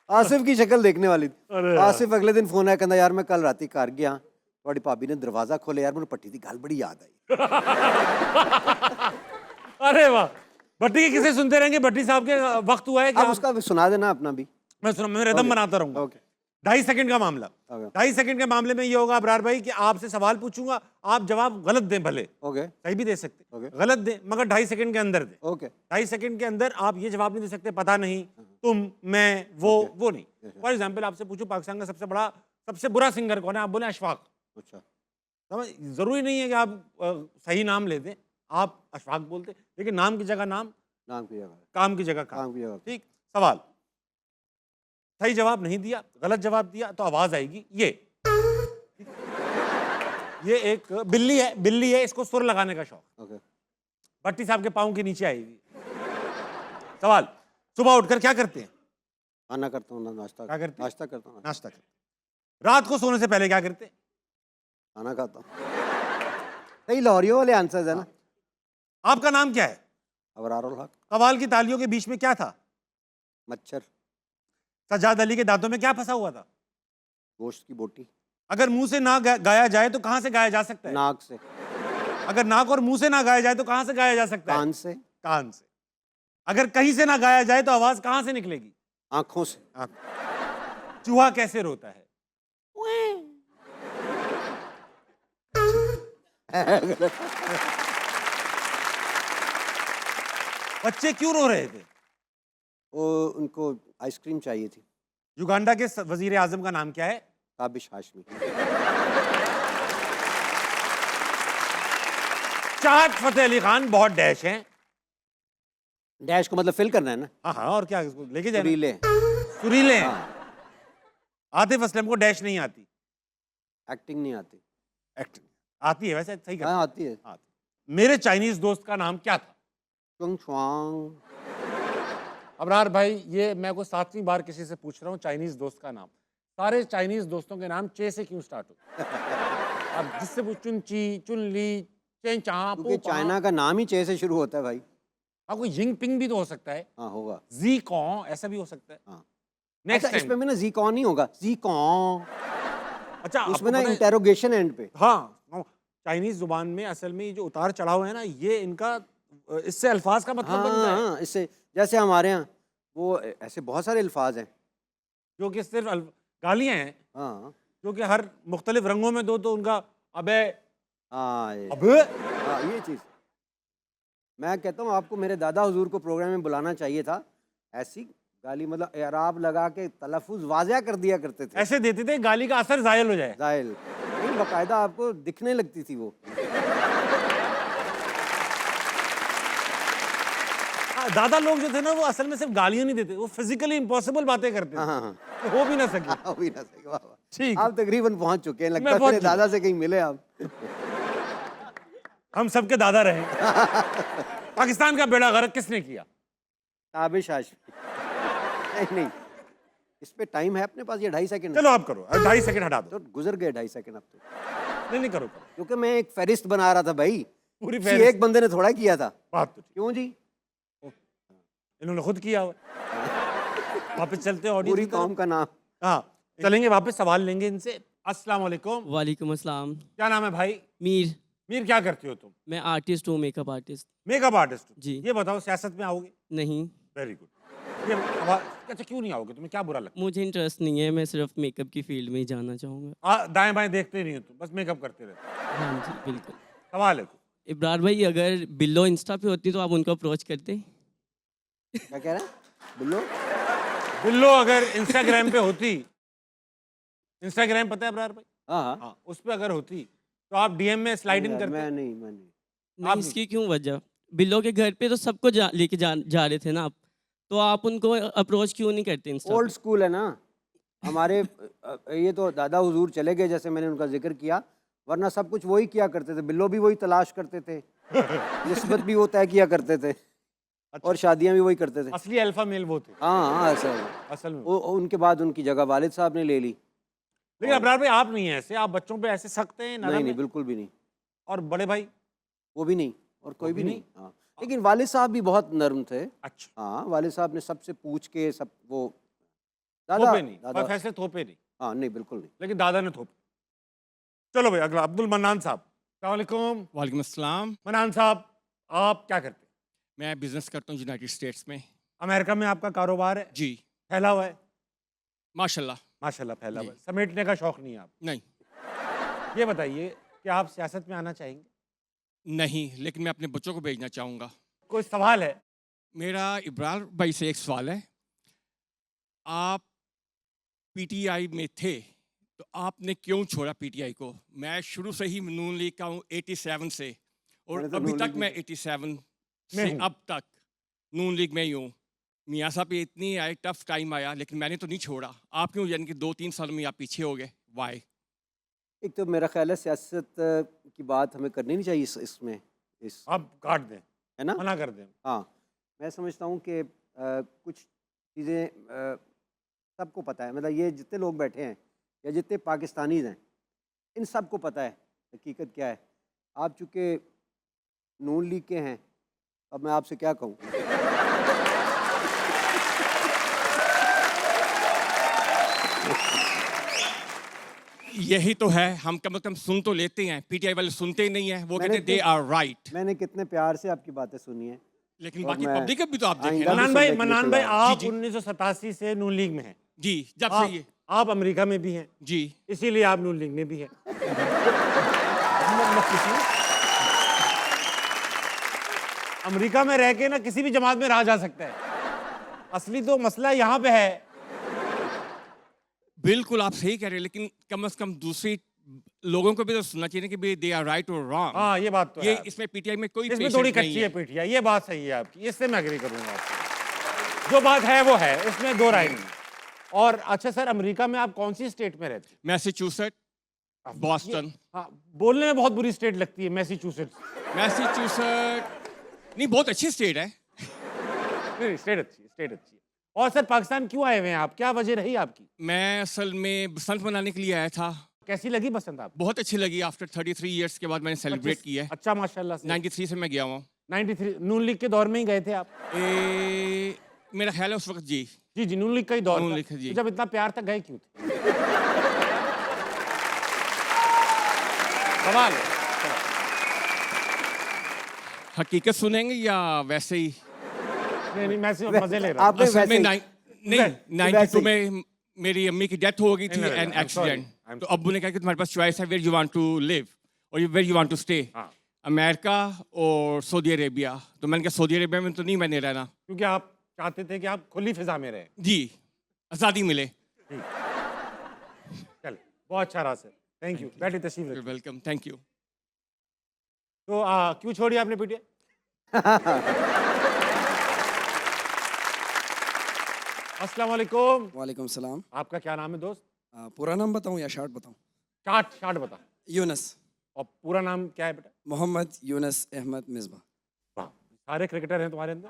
B: आसिफ की शक्ल देखने वाली थी। आसिफ अगले दिन फोन आया, कहता यार मैं कल राती घर गया थोड़ी भाभी ने दरवाजा खोले यार, मैंने पट्टी थी गाल बड़ी याद आई।
A: अरे वाह, भट्टी के किसे सुनते रहेंगे? भट्टी साहब के वक्त हुआ है कि
B: आप उसका सुना देना अपना भी।
A: मैं रिदम बनाता रहूंगा।
B: ओके
A: 2.5 सेकंड का मामला।
B: ओके
A: 2.5 सेकंड के मामले में ये होगा अबरार भाई कि आपसे सवाल पूछूंगा, आप जवाब गलत दें, भले
B: ओके
A: सही भी दे सकते,
B: ओके।
A: गलत दें, मगर 2.5 सेकंड के अंदर दें।
B: ओके
A: 2.5 सेकंड के अंदर आप ये जवाब नहीं दे सकते पता नहीं, तुम, मैं, वो नहीं। फॉर एग्जाम्पल आपसे पूछूं पाकिस्तान का सबसे बुरा सिंगर कौन है, आप बोले अशफाक।
B: अच्छा
A: समझ, जरूरी नहीं है कि आप सही नाम ले दें, आप अशफाक बोलते, लेकिन नाम की जगह नाम,
B: नाम की जगह
A: काम की जगह काम।
B: काम की जगह
A: ठीक, सवाल सही जवाब नहीं दिया, गलत जवाब दिया तो आवाज आएगी ये एक बिल्ली है, इसको सुर लगाने का शौक।
B: ओके
A: भट्टी साहब के पाँव के नीचे आएगी। सवाल, सुबह उठकर क्या करते हैं?
B: खाना करता हूँ, नाश्ता
A: क्या करते हैं?
B: नाश्ता करता हूँ,
A: नाश्ता करते हैं। रात को सोने से पहले क्या करते हैं?
B: खाना खाता हूँ। सही लाहौरियों वाले आंसर्स है ना।
A: आपका नाम क्या है?
B: अबरारुल हक।
A: कवाल की तालियों के बीच में क्या था?
B: मच्छर।
A: सज्जाद अली के दांतों में क्या फंसा हुआ था?
B: गोश्त की बोटी।
A: अगर मुंह से ना गाया जाए तो कहां से गाया जा सकता है?
B: नाक से।
A: अगर नाक और मुंह से ना गाया जाए तो कहां से गाया जा सकता है?
B: कान से।
A: कान से। अगर कहीं से ना गाया जाए तो आवाज कहां से निकलेगी?
B: आंखों से।
A: चूहा कैसे रोता है? बच्चे क्यों रो रहे थे?
B: वो उनको आइसक्रीम चाहिए थी।
A: युगांडा के वजीर आजम का नाम क्या है?
B: ताबिश हाशमी।
A: चाहत फतेह अली खान बहुत डैश हैं।
B: डैश को मतलब फिल करना है ना।
A: हाँ और क्या, इसको लेके जाए।
B: सुरीले।
A: सुरीले हैं।
B: हाँ।
A: आतिफ असलम को डैश नहीं आती।
B: एक्टिंग नहीं आती।
A: एक्टिंग आती है, वैसे सही
B: हाँ आती है।
A: मेरे चाइनीज दोस्त का नाम क्या था?
B: चुंग छुआंग।
A: अबरार भाई, ये मैं को 7वीं बार किसी से पूछ रहा हूँ चाइनीज दोस्त का नाम। सारे चाइनीज दोस्तों के नाम चे से क्यों स्टार्ट होते? अब जिससे पूछ चुनची, चुनली, चेंचा,
B: क्योंकि चाइना का नाम ही चे से शुरू होता है भाई।
A: हाँ, कोई यिंग पिंग भी तो हो सकता है।
B: हाँ होगा।
A: जी कॉन ऐसा भी हो सकता है।
B: हाँ।
A: नेक्स्ट
B: अच्छा, इसमें ना जी कॉन नहीं होगा, जी कॉन।
A: अच्छा,
B: उसमें ना इंटेरोगेशन एंड पे।
A: हाँ, चाइनीज जुबान में असल में जो उतार चढ़ाव है ना, ये इनका इससे अल्फाज का मतलब बनता है।
B: हाँ, इससे जैसे हमारे यहाँ वो ऐसे बहुत सारे अल्फाज हैं
A: जो कि सिर्फ गालियां हैं,
B: हाँ
A: जो कि हर मुख्तलिफ रंगों में दो तो उनका अबे,
B: हाँ
A: अबे,
B: हाँ ये चीज़। मैं कहता हूँ आपको मेरे दादा हुजूर को प्रोग्राम में बुलाना चाहिए था। ऐसी गाली मतलब एराब लगा के तलफ़ुज़ वाज़िया कर दिया करते थे।
A: ऐसे देते थे गाली का असर जायल हो जाए।
B: जाहिल नहीं, बाकायदा आपको दिखने लगती थी वो।
A: दादा लोग जो थे ना, वो असल में सिर्फ गालियां नहीं देते, वो फिजिकली इम्पॉसिबल बातें करते थे।
B: हाँ हाँ
A: तो हो भी ना सके।
B: हाँ भी ना सही। वाह वाह।
A: ठीक,
B: आप तकरीबन पहुंच चुके हैं, लगता
A: मैं
B: है
A: पहुंच
B: मेरे दादा से कहीं मिले आप।
A: हम सबके दादा रहे। पाकिस्तान का बेड़ा गर्क किसने किया?
B: ताबिश हाशमी। नहीं, इस पे टाइम है अपने पास, ये 2.5 सेकंड।
A: चलो आप करो, 2.5 सेकंड हटा दो।
B: तो गुजर गए 2.5 सेकंड अब तो।
A: नहीं करो,
B: क्योंकि मैं एक फहरिस्त बना रहा था भाई,
A: पूरी
B: किसी
A: फहरिस्त।
B: एक बंदे ने थोड़ा किया था।
A: बात तो ठीक,
B: क्यों जी?
A: इन्होंने खुद किया हुआ। वापस चलते हैं
B: पूरी
A: ऑडियंस की
B: कौम
A: तरफ।
B: का नाम।
A: हाँ, चलेंगे वापस, सवाल लेंगे इनसे। अस्सलाम वालेकुम।
E: वालेकुम अस्सलाम।
A: क्या नाम है भाई?
E: मीर।
A: मीर, क्या करते हो तुम?
E: मैं आर्टिस्ट हूँ, मेकअप आर्टिस्ट।
A: मेकअप आर्टिस्ट हो?
E: जी।
A: ये बताओ, सियासत में आओगे?
E: नहीं,
A: वेरी गुड। ये अच्छा, क्यों नहीं आओगे? तुम्हें क्या बुरा लगता
E: मुझे इंटरेस्ट नहीं है, मैं सिर्फ मेकअप की फील्ड में ही जाना चाहूँगा।
A: है? दाएं बाएं देखते नहीं हो तुम, बस मेकअप करते रहते हो।
E: हाँ जी बिल्कुल।
A: सवाल है कोई?
E: इब्रार भाई, अगर बिल्लो इंस्टा पे होती तो आप उनको अप्रोच करते?
B: क्या कह रहा है बिल्लो?
A: बिल्लो अगर इंस्टाग्राम पे होती, इंस्टाग्राम पता है अबरार भाई?
B: हाँ हाँ।
A: हाँ, उस पे अगर होती तो आप डीएम में स्लाइड इन करते?
B: मैं नहीं।
E: नहीं,
A: आप
E: इसकी क्यों वजह? बिल्लो के घर पे तो सबको लेके जा रहे थे ना आप, तो आप उनको अप्रोच क्यों नहीं करते इंस्टा
B: ओल्ड
E: पे?
B: स्कूल है ना हमारे। ये तो दादा हुजूर चले गए, जैसे मैंने उनका जिक्र किया, वरना सब कुछ वही किया करते थे। बिल्लो भी वही तलाश करते थे, निस्बत भी वो तय किया करते थे, और शादियां भी वही करते थे।
A: असली अल्फा मेल वो थे
B: हाँ
A: असल में।
B: वो उनके बाद उनकी जगह वालिद साहब ने ले ली।
A: लेकिन अबरार भाई, आप नहीं है ऐसे, आप बच्चों पे ऐसे सख्त हैं, नरम
B: नहीं
A: हैं।
B: बिल्कुल भी नहीं।
A: और बड़े भाई?
B: वो भी नहीं, और कोई
A: भी
B: भी नहीं। हाँ, लेकिन वालिद साहब भी बहुत नर्म थे।
A: अच्छा,
B: हाँ, वालिद साहब ने सबसे पूछ के सब वो
A: थोपे नहीं,
B: दादा।
A: फैसले थोपे नहीं,
B: हाँ नहीं बिल्कुल नहीं।
A: लेकिन दादा ने थोपे। चलो भाई अगला अब्दुल मन्नान साहब। अस्सलाम वालेकुम।
F: वालेकुम अस्सलाम।
A: मन्नान साहब, आप क्या करते हैं?
F: मैं बिज़नेस करता हूँ यूनाइटेड स्टेट्स में।
A: अमेरिका में आपका कारोबार है?
F: जी,
A: फैला हुआ है?
F: माशाल्लाह।
A: माशाल्लाह फैला
F: जी।
A: हुआ है। समेटने का शौक नहीं है आप?
F: नहीं,
A: ये बताइए कि आप सियासत में आना चाहेंगे?
F: नहीं, लेकिन मैं अपने बच्चों को भेजना चाहूँगा।
A: कोई सवाल है?
F: मेरा इब्रार भाई से एक सवाल है। आप पीटीआई में थे, तो आपने क्यों छोड़ा पीटीआई को? मैं शुरू से ही नून लीग का हूँ 87 से, और
B: मैंने तो
F: अभी
B: नून
F: तक
B: लीग
F: मैं
B: में-
F: 87
A: में
F: से
A: हूँ।
F: अब तक नून लीग में ही हूँ। मियाँ साहब पे इतनी आए, टफ टाइम आया, लेकिन मैंने तो नहीं छोड़ा। आप क्यों, यानी कि 2-3 साल में आप पीछे हो गए? वाई?
B: एक तो मेरा ख्याल है सियासत की बात हमें करनी नहीं चाहिए इसमें, इस
A: आप काट दें,
B: है ना।
A: मना कर दें।
B: हाँ, मैं समझता हूँ कि कुछ चीज़ें सबको पता है, मतलब ये जितने लोग बैठे हैं या जितने पाकिस्तानीज़ हैं, इन सबको पता है हकीकत क्या है। आप चूँकि नून लीग के हैं, अब मैं आपसे क्या कहूँ।
F: यही तो है, हम कम से कम सुन तो लेते हैं। पीटीआई वाले सुनते ही नहीं है, वो कहते हैं दे आर राइट।
B: मैंने कितने प्यार से आपकी बातें सुनी हैं।
F: लेकिन
B: और
F: बाकी
B: मैं
F: पब्लिक भी तो आप देखें
B: आइंदा
F: ना।
B: भी
A: मन्नान भाई,
B: सुनने के लिए
A: मन्नान भाई,
B: तैयार हूँ।
A: आप
F: जी, जी।
A: 1987 से नून लीग में हैं।
F: जी, जब से
A: आप,
F: ये
A: आप अमेरिका में भी हैं,
F: जी,
A: इसीलिए आप नून लीग में भी हैं। अमेरिका में रह के ना किसी भी जमात में रहा जा सकता है। असली तो मसला यहाँ पे है।
F: बिल्कुल आप सही कह रहे हैं, लेकिन कम से कम दूसरी लोगों को भी तो सुनना चाहिए ना कि दे आर राइट और रॉन्ग।
A: हाँ, ये बात तो
F: ये
A: है।
F: इसमें पीटीआई में कोई
A: इसमें
F: पेशेंस
A: थोड़ी
F: नहीं
A: कच्ची है पीठिया, ये बात सही है आपकी, इससे मैं एग्री करूंगा आपसे। जो बात है वो है, इसमें दो राय नहीं। और अच्छा सर, अमेरिका में आप कौन सी स्टेट में रहते
F: मैसेच्यूसेट,
A: हैं?
F: बॉस्टन।
A: हाँ, बोलने में बहुत बुरी स्टेट लगती है मैसेच्यूसेट्स।
F: मैसेच्यूसेट नहीं, बहुत अच्छी स्टेट है।
A: नहीं, स्टेट अच्छी है, स्टेट अच्छी है। और सर, पाकिस्तान क्यों आए हुए हैं आप? क्या वजह रही आपकी?
F: मैं असल में बसंत मनाने के लिए आया था।
A: कैसी लगी बसंत आपको?
F: बहुत अच्छी लगी। आफ्टर 33 इयर्स के बाद मैंने सेलिब्रेट की है।
A: अच्छा, माशाल्लाह से।
F: 93 से मैं गया हूँ।
A: 93 नून लीग के दौर में ही गए थे आप?
F: मेरा ख्याल है उस वक्त जी।
A: जी जी, नून लीग का ही दौर
F: नून
A: था।
F: लीग का, जी।
A: तो जब इतना प्यार था, गए क्यों थे? सवाल है।
F: हकीकत सुनेंगे या वैसे ही?
A: नहीं, मैं सिर्फ मजे ले रहा हूँ।
B: आपने
F: असल में
B: वैसे ही-
F: नहीं,
B: वैसे
F: 92
B: ही।
F: में मेरी अम्मी की डेथ हो गई थी,
A: नहीं, नहीं,
F: N
A: I'm sorry,
F: accident.
A: I'm
F: तो अब्बू ने कहा कि तुम्हारे पास चॉइस है, where you want to live और where you want to stay,
A: हाँ।
F: अमेरिका और सौदी अरेबिया। तो मैंने कहा सऊदी अरेबिया में तो नहीं मैंने रहना।
A: क्योंकि आप चाहते थे कि आप खुली फिजा में रहे।
F: जी, आज़ादी मिले।
A: चल, बहुत अच्छा रहा सर, थैंक यू। बैठिए, तशरीफ रखिए।
F: Welcome, thank you.
A: तो क्यों छोड़ी आपने पीटीआई? अस्सलाम वालेकुम।
G: वालेकुम सलाम।
A: आपका क्या नाम है दोस्त?
G: पूरा नाम बताऊं या शॉर्ट बताऊं?
A: शार्ट शार्ट बता।
G: यूनस,
A: और पूरा नाम क्या है बेटा?
G: मोहम्मद यूनस अहमद मिसबा।
A: वाह, सारे क्रिकेटर हैं तुम्हारे अंदर।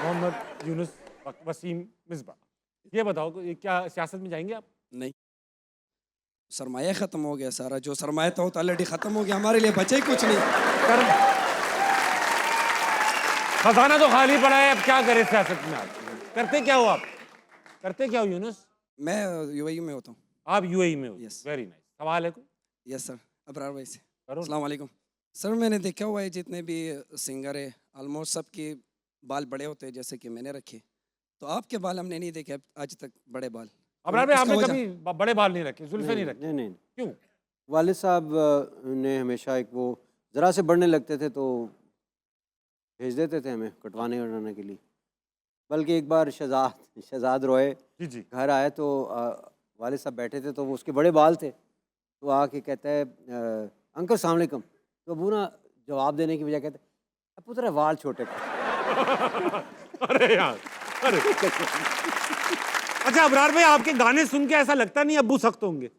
A: मोहम्मद यूनुस वसीम मिसबा। ये बताओ कि ये क्या सियासत में जाएंगे आप?
G: नहीं, सरमाया ख़त्म हो गया सारा। जो सरमाया था वो तो ऑलरेडी ख़त्म हो गया, हमारे लिए बचे ही कुछ नहीं।
A: खजाना तो खाली पड़ा है, अब क्या करें सियासत में आप? करते क्या हो आप? करते क्या हो यूनुस?
G: मैं यूएई में होता हूँ।
A: आप यूएई में हो?
G: Yes.
A: Very nice. सवाल है कोई?
G: यस सर, अबरार भाई से।
A: करो।
G: अस्सलाम वालेकुम सर। मैंने देखा हुआ है जितने भी सिंगर है ऑलमोस्ट सबके बाल बड़े होते हैं, जैसे कि मैंने रखे। तो आपके बाल हमने नहीं देखे आज तक, बड़े बाल।
A: अबरार भाई,
G: इसका
A: आपने
G: वजह?
A: कभी बड़े बाल नहीं रखे, जुल्फे नहीं रखे?
B: नहीं नहीं,
A: क्यों?
B: वालिद साहब ने हमेशा एक वो ज़रा से बढ़ने लगते थे तो भेज देते थे हमें कटवाने वटवाने के लिए। बल्कि एक बार शहजाद रॉय
A: जी जी।
B: घर आए तो वालिद साहब बैठे थे, तो वो उसके बड़े बाल थे, तो आके कहता है अंकल सलाम अलैकुम। तो अबू ना जवाब देने की बजाय कहते अब पुत्र वाल छोटे कर।
A: अरे यार, अरे। अच्छा अबरार भाई, आपके गाने सुन के ऐसा लगता नहीं अब्बू सख्त होंगे,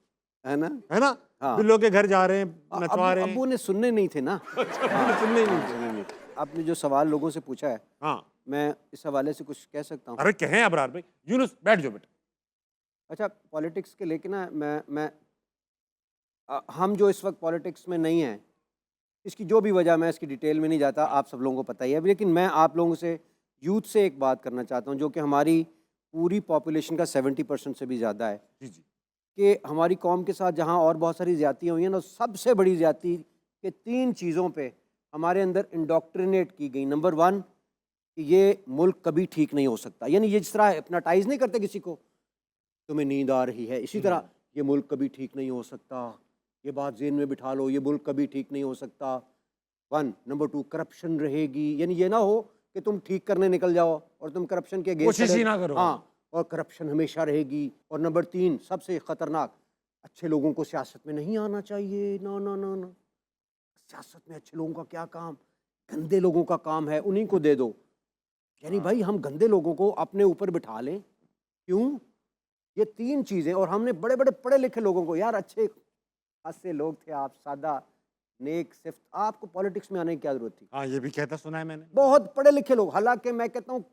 B: है ना।
A: है ना?
B: हाँ।
A: बिल्लो के घर जा रहे हैं, नचवा रहे हैं।
B: अबू ने सुनने नहीं थे ना।
A: हाँ, सुनने ही नहीं थे।
B: सुनने नहीं थे। आपने जो सवाल लोगों से पूछा है,
A: हाँ,
B: मैं इस हवाले से कुछ कह सकता हूँ।
A: अरे कहें अबरार भाई। यूनुस बैठ जाओ बेटा।
B: अच्छा, पॉलिटिक्स के लेके ना हम जो इस वक्त पॉलिटिक्स में नहीं हैं, इसकी जो भी वजह, मैं इसकी डिटेल में नहीं जाता, आप सब लोगों को पता ही है। लेकिन मैं आप लोगों से, यूथ से एक बात करना चाहता हूँ, जो कि हमारी पूरी पॉपुलेशन का 70% से भी ज़्यादा है।
A: जी जी।
B: कि हमारी कौम के साथ जहाँ और बहुत सारी ज़्यादतियाँ हुई हैं ना, सबसे बड़ी ज़्यादती कि 3 चीज़ों पे हमारे अंदर इंडोक्ट्रिनेट की गई। नंबर 1 कि ये मुल्क कभी ठीक नहीं हो सकता, यानी ये जिस तरह हिप्नोटाइज नहीं करते किसी को, तुम्हें नींद आ रही है, इसी तरह ये मुल्क कभी ठीक नहीं हो सकता, ये बात ज़हन में बिठा लो, ये मुल्क कभी ठीक नहीं हो सकता। 1 नंबर 2 करप्शन रहेगी, यानी ये ना हो कि तुम ठीक करने निकल जाओ और तुम करप्शन के अगेंस्ट
A: कोशिश ही ना करो।
B: हाँ, और करप्शन हमेशा रहेगी। और नंबर 3 सबसे ख़तरनाक, अच्छे लोगों को सियासत में नहीं आना चाहिए। ना ना ना ना, सियासत में अच्छे लोगों का क्या काम, गंदे लोगों का काम है, उन्हीं को दे दो। यानी भाई हम गंदे लोगों को अपने ऊपर बिठा लें, क्यों? ये 3 चीज़ें। और हमने बड़े बड़े पढ़े लिखे लोगों को, यार अच्छे खासे लोग थे आप, सादा नेक, सिर्फ आपको पॉलिटिक्स में आने की क्या जरूरत थी?
A: हाँ, ये भी कहता सुना है मैंने।
B: बहुत पढ़े लिखे लोग, हालांकि मैं कहता हूँ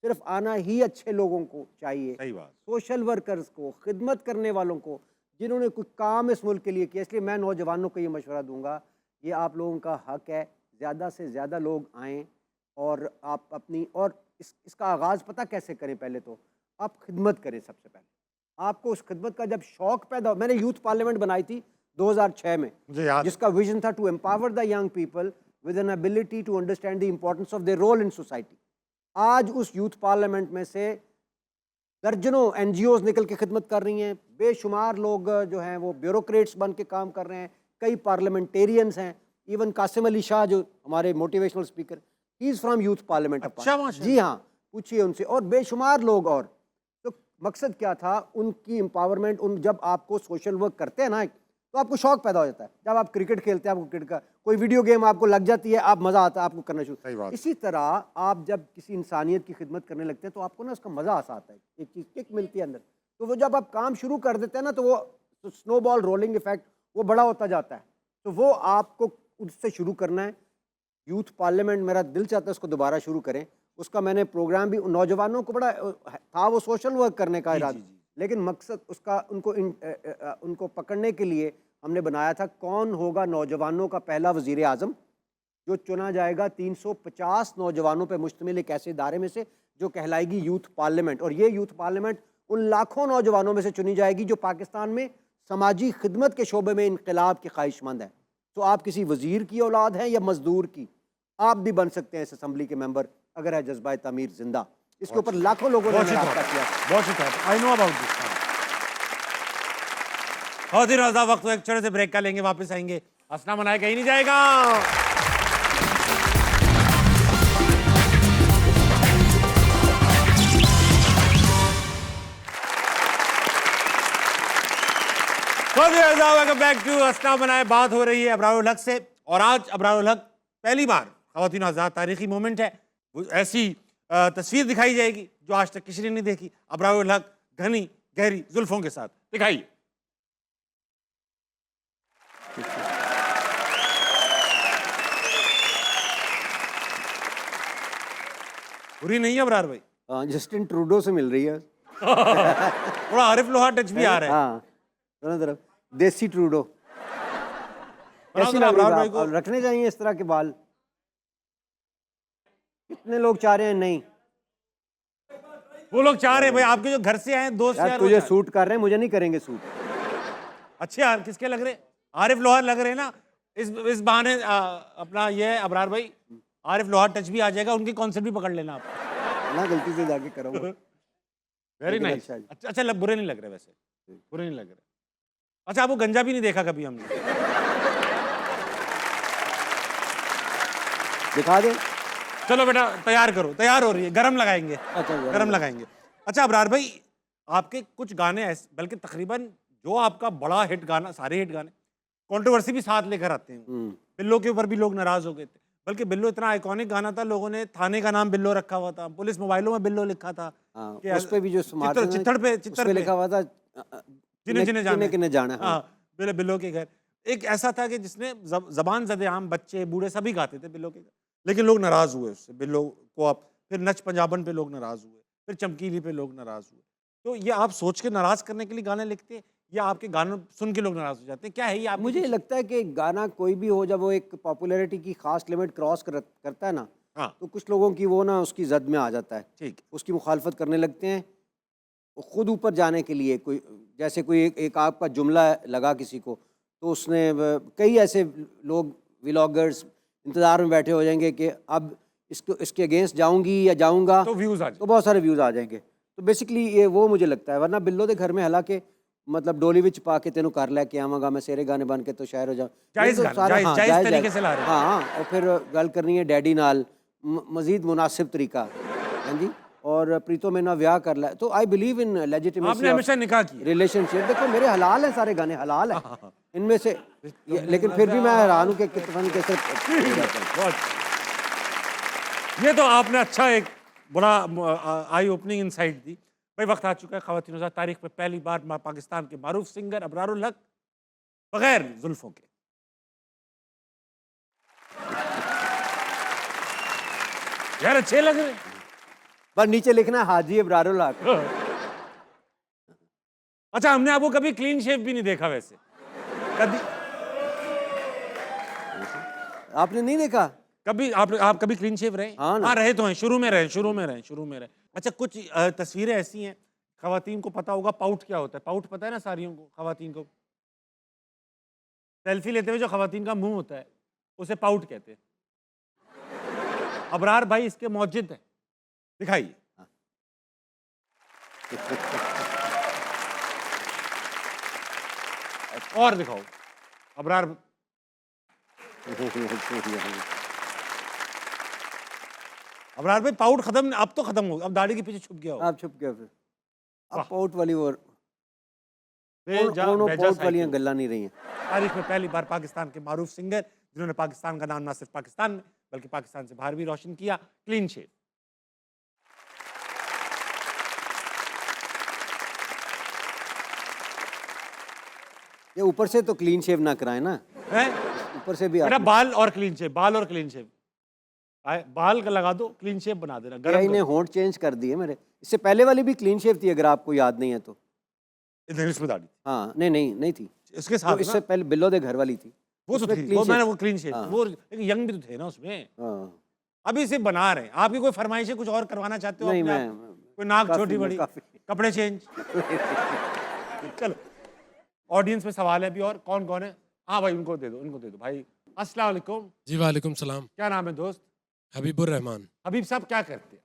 B: सिर्फ आना ही अच्छे लोगों को चाहिए,
A: सही बात।
B: सोशल वर्कर्स को, खिदमत करने वालों को, जिन्होंने कोई काम इस मुल्क के लिए किया। इसलिए मैं नौजवानों को ये मशवरा दूंगा, ये आप लोगों का हक है, ज़्यादा से ज़्यादा लोग आएँ और आप अपनी, और इसका आगाज़ पता कैसे करें? पहले तो आप खिदमत करें। सबसे पहले आपको उस खिदमत का जब शौक पैदा हो, मैंने यूथ पार्लियामेंट बनाई थी 2006 में,
A: मुझे याद,
B: जिसका विजन था to empower the young people with an ability to understand the importance of their role in society. आज उस यूथ पार्लियामेंट में से दर्जनों एनजीओज निकल के खिदमत कर रही हैं, बेशुमार लोग जो हैं वो ब्यूरोक्रेट्स बन के काम कर रहे हैं, कई पार्लियामेंटेरियंस हैं। इवन कासिम अली शाह जो हमारे motivational speaker, he is from youth parliament.
A: अच्छा, माशाल्लाह।
B: जी हाँ, पूछिए उनसे। और बेशुमार लोग। और तो मकसद क्या था उनकी एम्पावरमेंट। उन जब आपको सोशल वर्क करते हैं ना, तो आपको शौक पैदा हो जाता है। जब आप क्रिकेट खेलते हैं, आपको क्रिकेट का कोई वीडियो गेम आपको लग जाती है, आप मज़ा आता है आपको करना
A: सही
B: शुरू।
A: बात।
B: इसी तरह आप जब किसी इंसानियत की खिदमत करने लगते हैं तो आपको ना उसका मज़ा सा आता है, एक चीज़ किक मिलती है अंदर। तो वो जब आप काम शुरू कर देते हैं ना, तो वो स्नोबॉल रोलिंग इफेक्ट वो बड़ा होता जाता है। तो वो आपको उससे शुरू करना है। यूथ पार्लियामेंट मेरा दिल चाहता है उसको दोबारा शुरू करें। उसका मैंने प्रोग्राम भी नौजवानों को बड़ा था, वो सोशल वर्क करने का इरादा, लेकिन मकसद उसका उनको पकड़ने के लिए हमने बनाया था, कौन होगा नौजवानों का पहला वज़ीर आज़म, जो चुना जाएगा 350 नौजवानों पर मुश्तमिल एक ऐसे इदारे में से जो कहलाएगी यूथ पार्लियामेंट। और ये यूथ पार्लियामेंट उन लाखों नौजवानों में से चुनी जाएगी जो पाकिस्तान में समाजी खिदमत के शोबे में इनकलाब के ख्वाहिशमंद है। तो आप किसी वज़ीर की औलाद हैं या मजदूर की, आप भी बन सकते हैं इस असम्बली के मेंबर, अगर है जज्बा तामीर जिंदा। इसके ऊपर लाखों लोगों ने रब्ता किया।
A: बहुत आई नो अबाउट दिस। बहुत ही रजा वक्त, एक छोटे से ब्रेक का लेंगे, वापस आएंगे। हंसना मनाए कहीं नहीं जाएगा। वेलकम बैक टू हंसना मनाए। बात हो रही है अबरारुल हक से, और आज अबरारुल हक पहली बार, ख़वातीन और हज़रात, तारीखी मोमेंट है। ऐसी तस्वीर दिखाई जाएगी जो आज तक किसी ने नहीं देखी। अबरारुल हक घनी गहरी जुल्फों के साथ दिखाइए। बुरी नहीं है अबरार भाई?
B: जस्टिन ट्रूडो से मिल रही है।
A: थोड़ा आरिफ लोहा टच भी आ रहा है।
B: हाँ, दोनों तरफ देसी ट्रूडो।
A: बनाओ
B: ऐसी
A: जरा
B: लग रही
A: अबरार
B: है।
A: भाई को।
B: अब रखने चाहिए इस तरह के बाल। कितने लोग चाह रहे हैं? नहीं
A: वो लोग चाह रहे हैं भाई, आपके जो घर से आए दोस्त
B: यार,
A: यार, वो
B: तुझे
A: चाह-
B: सूट कर रहे हैं, मुझे नहीं करेंगे सूट।
A: अच्छे यार, किसके लग रहे? आरिफ लोहार लग रहे हैं ना। इस बहाने अपना ये है अबरार भाई, आरिफ लोहार टच भी आ जाएगा, उनके कॉन्सेप्ट भी पकड़ लेना आप।
B: ना गलती से जाके करूँगा।
A: वेरी
B: लेकिन
A: नाइस।
B: अच्छा है।
A: अच्छा, बुरे नहीं लग रहे वैसे, बुरे नहीं लग रहे। अच्छा, आपको गंजा भी नहीं देखा कभी हमने?
B: दिखा दे।
A: चलो बेटा तैयार करो, तैयार हो रही है, गरम लगाएंगे।
B: अच्छा,
A: गरम लगाएंगे। अच्छा अबरार भाई, आपके कुछ गाने ऐसे, बल्कि तकरीबन जो आपका बड़ा हिट गाना, सारे हिट गाने कंट्रोवर्सी भी साथ लेकर आते हैं। बिल्लो के ऊपर भी लोग नाराज हो गए थे, बल्कि बिल्लो इतना आइकॉनिक गाना था, लोगों ने थाने का नाम बिल्लो रखा हुआ था, पुलिस मोबाइलों में बिल्लो लिखा था।
B: हाँ,
A: कि
B: उस पे भी जो स्मार्ट है ना,
A: चित्तर
B: उस पे लिखा हुआ था
A: जिन्हें जिन्हें
B: किन्हें जाना है।
A: हाँ, बिल्लो के घर। एक ऐसा था कि जिसने जबान ज़दे आम बच्चे बूढ़े सभी गाते थे बिल्लो के घर, लेकिन लोग नाराज हुए उससे। बिल्लो को आप फिर नच पंजाबन पे लोग नाराज हुए, फिर चमकीली पे लोग नाराज हुए। तो ये आप सोच के नाराज करने के लिए गाने लिखते हैं, या आपके गानों सुन के लोग नाराज हो जाते हैं? क्या है ये? आप
B: मुझे लगता है कि गाना कोई भी हो, जब वो एक पॉपुलैरिटी की खास लिमिट क्रॉस करता है ना,
A: हाँ,
B: तो कुछ लोगों की वो ना उसकी जद में आ जाता है,
A: ठीक।
B: उसकी मुखालफत करने लगते हैं। खुद ऊपर जाने के लिए कोई, जैसे कोई एक आपका जुमला लगा किसी को, तो उसने कई ऐसे लोग व्लॉगर्स इंतज़ार में बैठे हो जाएंगे कि अब इसके अगेंस्ट जाऊंगी या जाऊंगा
A: तो व्यूज आ जाए।
B: तो बहुत सारे व्यूज़ आ जाएंगे। तो बेसिकली ये वो मुझे लगता है, वरना बिल्लो के घर में हालांकि मतलब डोली विच पा के तेनू कर लैके आवांगा मैं, सेरे गाने बन के तो शायर हो जाऊँ,
A: जायज़ गाना, जायज़ तरीके से ला रहे हैं।
B: हाँ, और फिर गल करनी है डैडी नाल मजीद मुनासिब तरीका, हाँ जी, और प्रीतो में ना व्याह कर ला। तो आई बिलीव इन
A: आपने
B: लेजिटिमेसी
A: हमेशा निकाह किया।
B: रिलेशनशिप। देखो मेरे हलाल है, सारे गाने हलाल है इनमें से, लेकिन फिर भी मैं हैरान हूँ कि कितने कैसे।
A: बहुत। ये तो आपने अच्छा एक बड़ा आई ओपनिंग इनसाइट दी भाई। वक्त आ चुका है ख़वातीन हज़रात, तारीख में पहली बार पाकिस्तान के मारूफ सिंगर अबरारुल हक बगैर जुल्फों के। यार अच्छे लग रहे हैं।
B: बस नीचे लिखना है हाजी अबरारुल हक।
A: अच्छा, हमने आपको कभी क्लीन शेव भी नहीं देखा वैसे कभी।
B: आपने नहीं देखा
A: कभी आप कभी क्लीन शेव रहे?
B: हाँ ना।
A: हाँ रहे तो हैं, शुरू में रहे। अच्छा, कुछ तस्वीरें ऐसी हैं, खवातीन को पता होगा पाउट क्या होता है। पाउट पता है ना सारियों को, खवातीन को सेल्फी लेते हुए जो खवातीन का मुंह होता है उसे पाउट कहते हैं। अबरार भाई इसके मौजिद हैं, दिखाइए। और दिखाओ अबरार। अबरार भाई पाउट खत्म, अब तो खत्म हो गया, अब दाढ़ी के पीछे छुप गया हो।
B: आप छुप गया फिर। अब पाउट वाली और
A: बेजा
B: पाउट वाली गल्ला नहीं रही हैं।
A: तारीख में पहली बार पाकिस्तान के मारूफ सिंगर जिन्होंने पाकिस्तान का नाम ना सिर्फ पाकिस्तान में बल्कि पाकिस्तान से बाहर भी रोशन किया, क्लीन शेव।
B: ये ऊपर से तो क्लीन शेव ना कराए ना,
A: हैं?
B: ऊपर से भी
A: बेटा
B: आप
A: बाल और क्लीन शेव, बाल और क्लीन शेव। बाल का लगा दो, क्लीन शेव बना देना।
B: क्या
A: गरम
B: इन्हें होंठ चेंज कर दिए मेरे। इससे पहले वाली भी क्लीन शेव थी अगर आपको याद नहीं है तो।
A: इधर इसमें दाढ़ी
B: हाँ नहीं थी।
A: इसके
B: वो
A: साथ
B: इससे
A: ना,
B: पहले बिल्लो दे घर वाली थी।
A: वो तो
B: उसमें
A: थी,
B: clean
A: वो
B: shave-
A: मैंने वो क्लीन शेव,
B: हाँ।
A: वो यंग भी तो थे ना उसमें।
B: हाँ।
A: अभी सिर्फ बना रहे हैं। आपकी कोई फरमाइशें कुछ और करवाना चाहते हो
B: नहीं,
A: अपने
B: मैं
A: आप? कोई नाक
B: काफी-
A: छोटी
B: मैं
A: बड़ी,
B: काफी-
A: कपड़े चेंज। चलो, ऑडियंस में सवाल है अभी और। कौन कौन है? हाँ भाई उनको दे दो भाई। अस्सलाम वालेकुम।
H: जी वालेकुम सलाम।
A: क्या नाम है दोस्त?
H: हबीबुर रहमान।
A: हबीब साहब क्या करते हैं?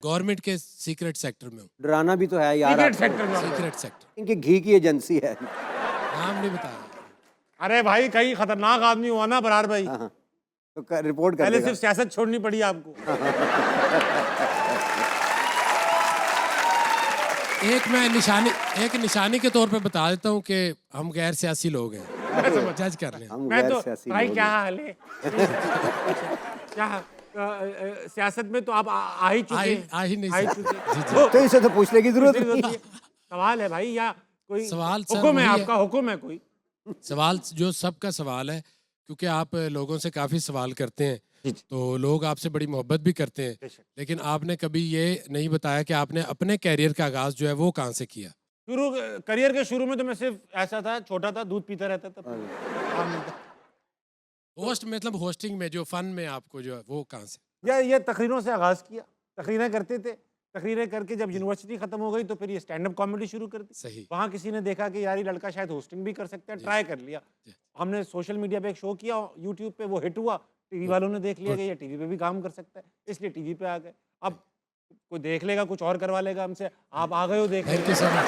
H: गवर्नमेंट के सीक्रेट सेक्टर में हूँ।
B: डराना भी तो है यार
A: सीक्रेट
B: आपको।
A: सेक्टर में आप
H: सीक्रेट सेक्टर।
B: इनकी घी की एजेंसी है।
H: नाम नहीं बताया।
A: अरे भाई कहीं खतरनाक आदमी हुआ ना बरार भाई,
B: हाँ, तो रिपोर्ट कर
A: पहले
B: देगा।
A: सिर्फ सियासत छोड़नी पड़ी आपको।
H: एक निशानी के तौर पे बता देता हूँ कि हम गैर सियासी लोग हैं। जज कर लें।
B: हम
A: मैं
B: गैर
A: तो
B: सियासी
A: भाई
B: लोग
A: क्या
B: हैं।
A: हाल है? क्या सियासत में तो आप आ ही चुके हैं।
H: आ ही नहीं
A: आ ही
H: सकते।
A: चुके।
H: जी, जी।
A: तो
B: तो इसे तो पूछने की जरूरत
A: जरूरत
B: नहीं
A: नहीं है। सवाल है भाई, या कोई
H: सवाल सर
A: हुक्म है
H: वही है।
A: आपका? हुक्म है कोई?
H: सवाल जो सबका सवाल है, क्योंकि आप लोगों से काफ़ी सवाल करते हैं तो लोग आपसे बड़ी मोहब्बत भी करते हैं, लेकिन आपने कभी ये नहीं बताया कि आपने अपने कैरियर का आगाज़ जो है वो कहाँ से किया।
A: शुरू करियर के शुरू में तो मैं सिर्फ ऐसा था, छोटा था, दूध पीता रहता था। काम नहीं था।
H: होस्ट मतलब होस्टिंग में जो फन में आपको जो है वो कहाँ से।
A: ये तकरीरों से आगाज़ किया, तकरीरें करते थे। तकरीरें करके जब यूनिवर्सिटी खत्म हो गई तो फिर ये स्टैंड अप कॉमेडी शुरू कर दी।
H: सही।
A: वहाँ किसी ने देखा कि यार ये लड़का शायद होस्टिंग भी कर सकता है, ट्राई कर लिया। हमने सोशल मीडिया पे एक शो किया यूट्यूब पे, वो हिट हुआ। टीवी वालों ने देख लिया कि ये टीवी पे भी काम कर सकता है, इसलिए टीवी पे आ गए। अब कोई देख लेगा, कुछ और करवा लेगा हमसे। आप आ गए हो देख।
H: Thank you so much.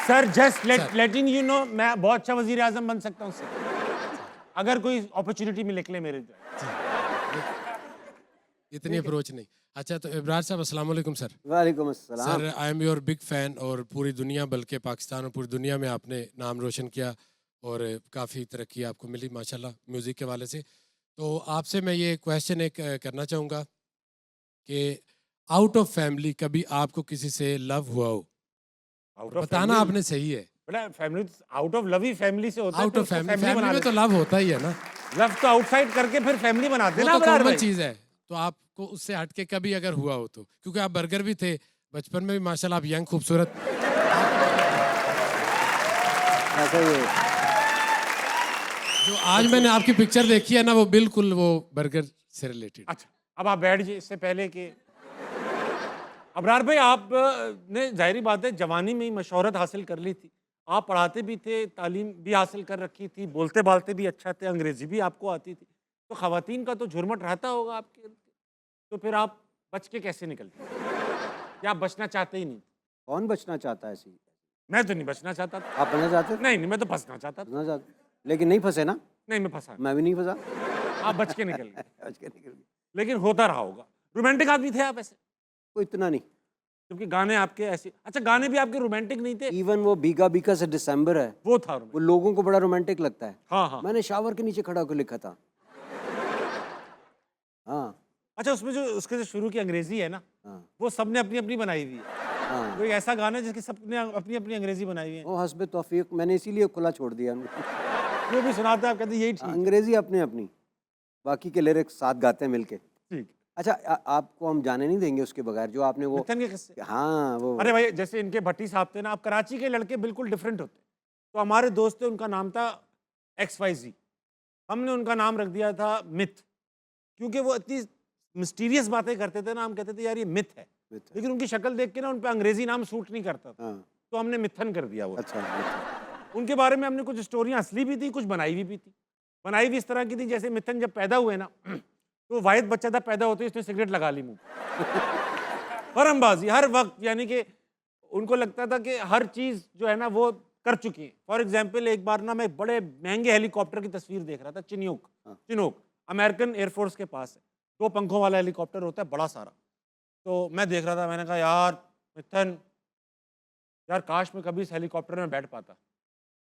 A: Sir just letting you know, मैं बहुत अच्छा वजीर आजम बन सकता हूँ सर, अगर कोई अपॉर्चुनिटी में निकले मेरे।
H: इतनी अप्रोच नहीं। अच्छा तो इब्रार साहब अस्सलाम वालेकुम सर।
B: वालेकुम अस्सलाम।
H: Sir I am your big fan, और पूरी दुनिया बल्कि पाकिस्तान और पूरी दुनिया में आपने नाम रोशन किया और काफ़ी तरक्की आपको मिली माशाल्लाह म्यूज़िक के वाले से। तो आपसे मैं ये क्वेश्चन एक करना चाहूँगा कि आउट ऑफ फैमिली कभी आपको किसी से लव हुआ हो? बताना आपने सही है।
A: बेटा family out of love he family से होता है।
H: आउट ऑफ फैमिली में तो लव होता ही है ना।
A: लव तो आउटसाइड करके फिर फैमिली बनाते
H: वो
A: ना
H: तो
A: बराबर
H: कॉमन
A: भाई।
H: चीज़ है। तो आपको उससे हट के कभी अगर हुआ हो तो, क्योंकि आप बर्गर भी थे बचपन में भी माशाल्लाह, आप यंग खूबसूरत।
B: ऐसा ही है।
H: जो आज मैंने आपकी पिक्चर देखी है ना वो बिल्कुल वो बर्गर से रिलेटेड।
A: अच्छा अब आप बैठ जाइए, इससे पहले कि अबरार भाई आप ने जाहिर बात है जवानी में ही मशहूरत हासिल कर ली थी। आप पढ़ाते भी थे, तालीम भी हासिल कर रखी थी, बोलते बालते भी अच्छा थे, अंग्रेजी भी आपको आती थी, तो ख़वातीन का तो झुरमट रहता होगा आपके इर्द गिर्द। तो फिर आप बच के कैसे निकलते या आप बचना चाहते ही नहीं?
B: कौन बचना चाहता है ऐसी?
A: मैं तो नहीं बचना चाहता था।
B: आप बनना चाहते थे?
A: नहीं मैं तो फंसना चाहता था।
B: बनना चाहते, लेकिन नहीं फंसे ना?
A: नहीं मैं फंसा,
B: मैं भी नहीं फंसा।
A: आप बच के निकल गए।
B: बच के निकल गए।
A: लेकिन होता रहा होगा। रोमांटिक आदमी थे आप ऐसे,
B: वो इतना नहीं।
A: क्योंकि गाने आपके ऐसे, अच्छा गाने भी आपके रोमांटिक नहीं थे?
B: इवन वो भीगा भीगा से दिसंबर है,
A: वो था romantic।
B: वो लोगों को बड़ा रोमांटिक लगता है।
A: हाँ हाँ।
B: मैंने शावर के नीचे खड़ा होकर लिखा था। हाँ
A: अच्छा उसमें जो उसके जो शुरू की अंग्रेजी है ना,
B: हाँ
A: वो सबने अपनी अपनी बनाई हुई है।
B: हाँ।
A: कोई ऐसा गाना है जिसकी सबने अपनी अपनी अंग्रेजी बनाई हुई है?
B: वो हस्बे तौफीक, मैंने इसीलिए खुला छोड़ दिया उनको।
A: जो भी सुनाते हैं आप कहते हैं यही ठीक
B: अंग्रेजी अपनी अपनी, बाकी के लिरिक्स साथ गाते हैं मिलके।
A: ठीक।
B: अच्छा आपको हम जाने नहीं देंगे उसके बगैर, जो आपने वो
A: मिथन के किस्से।
B: हाँ वो
A: अरे भाई जैसे इनके भट्टी साहब थे ना, आप कराची के लड़के बिल्कुल डिफरेंट होते, तो हमारे दोस्त थे, उनका नाम था XYZ, हमने उनका नाम रख दिया था मिथ, क्योंकि वो इतनी मिस्टीरियस बातें करते थे ना, हम कहते थे यार ये मिथ है, लेकिन उनकी शक्ल देख के ना उन पे अंग्रेजी नाम सूट नहीं करता था,
B: हाँ
A: तो हमने मिथन कर दिया वो।
B: अच्छा
A: उनके बारे में हमने कुछ स्टोरियाँ असली भी थी, कुछ बनाई हुई भी थी। बनाई भी इस तरह की थी जैसे मिथन जब पैदा हुए ना, तो वाहिद बच्चा था पैदा होते ही उसने सिगरेट लगा ली मुंह। फरमबाजी हर वक्त, यानी कि उनको लगता था कि हर चीज़ जो है ना वो कर चुकी है। फॉर एग्जाम्पल एक बार ना मैं बड़े महंगे हेलीकॉप्टर की तस्वीर देख रहा था, चिनोक अमेरिकन एयरफोर्स के पास है, 2 पंखों वाला हेलीकॉप्टर होता है बड़ा सारा। तो मैं देख रहा था, मैंने कहा यार मिथन, यार काश मैं कभी इस हेलीकॉप्टर में बैठ पाता।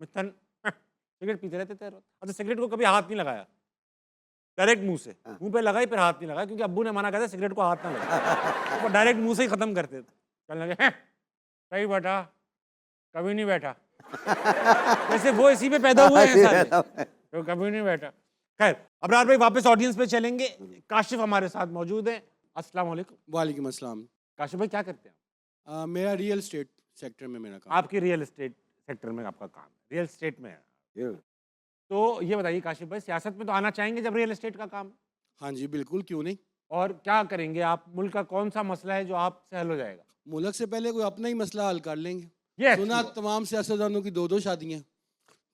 A: मिथन सिगरेट पीते रहते थे। अच्छा सिगरेट को कभी हाथ नहीं लगाया, डायरेक्ट मुंह से, मुंह पे लगाई फिर हाथ नहीं लगाया, क्योंकि अब्बू ने मना करता सिगरेट को हाथ ना लगा, तो डायरेक्ट मुंह से ही खत्म करते थे। कहने लगे सही बेटा, कभी नहीं बैठा। वैसे वो इसी पे पैदा हुए हैं सारे, तो कभी नहीं बैठा। खैर अबरार भाई वापस ऑडियंस पे चलेंगे। काशिफ हमारे साथ मौजूद हैं। अस्सलाम वालेकुम।
I: वालेकुम अस्सलाम।
A: काशिफ भाई क्या करते हैं?
I: मेरा रियल एस्टेट सेक्टर में मेरा काम।
A: आपकी रियल एस्टेट सेक्टर में आपका काम है, रियल एस्टेट में है। तो ये बताइए काशिफ भाई, सियासत में तो आना चाहेंगे जब रियल एस्टेट का काम है?
I: हाँ जी बिल्कुल, क्यों नहीं।
A: और क्या करेंगे आप? मुल्क का कौन सा मसला है जो आपसे हल हो जाएगा?
I: मुल्क से पहले कोई अपना ही मसला हल कर लेंगे।
A: Yes,
I: सुना
A: yes.
I: तमाम सियासतदानों की 2-2 शादियां,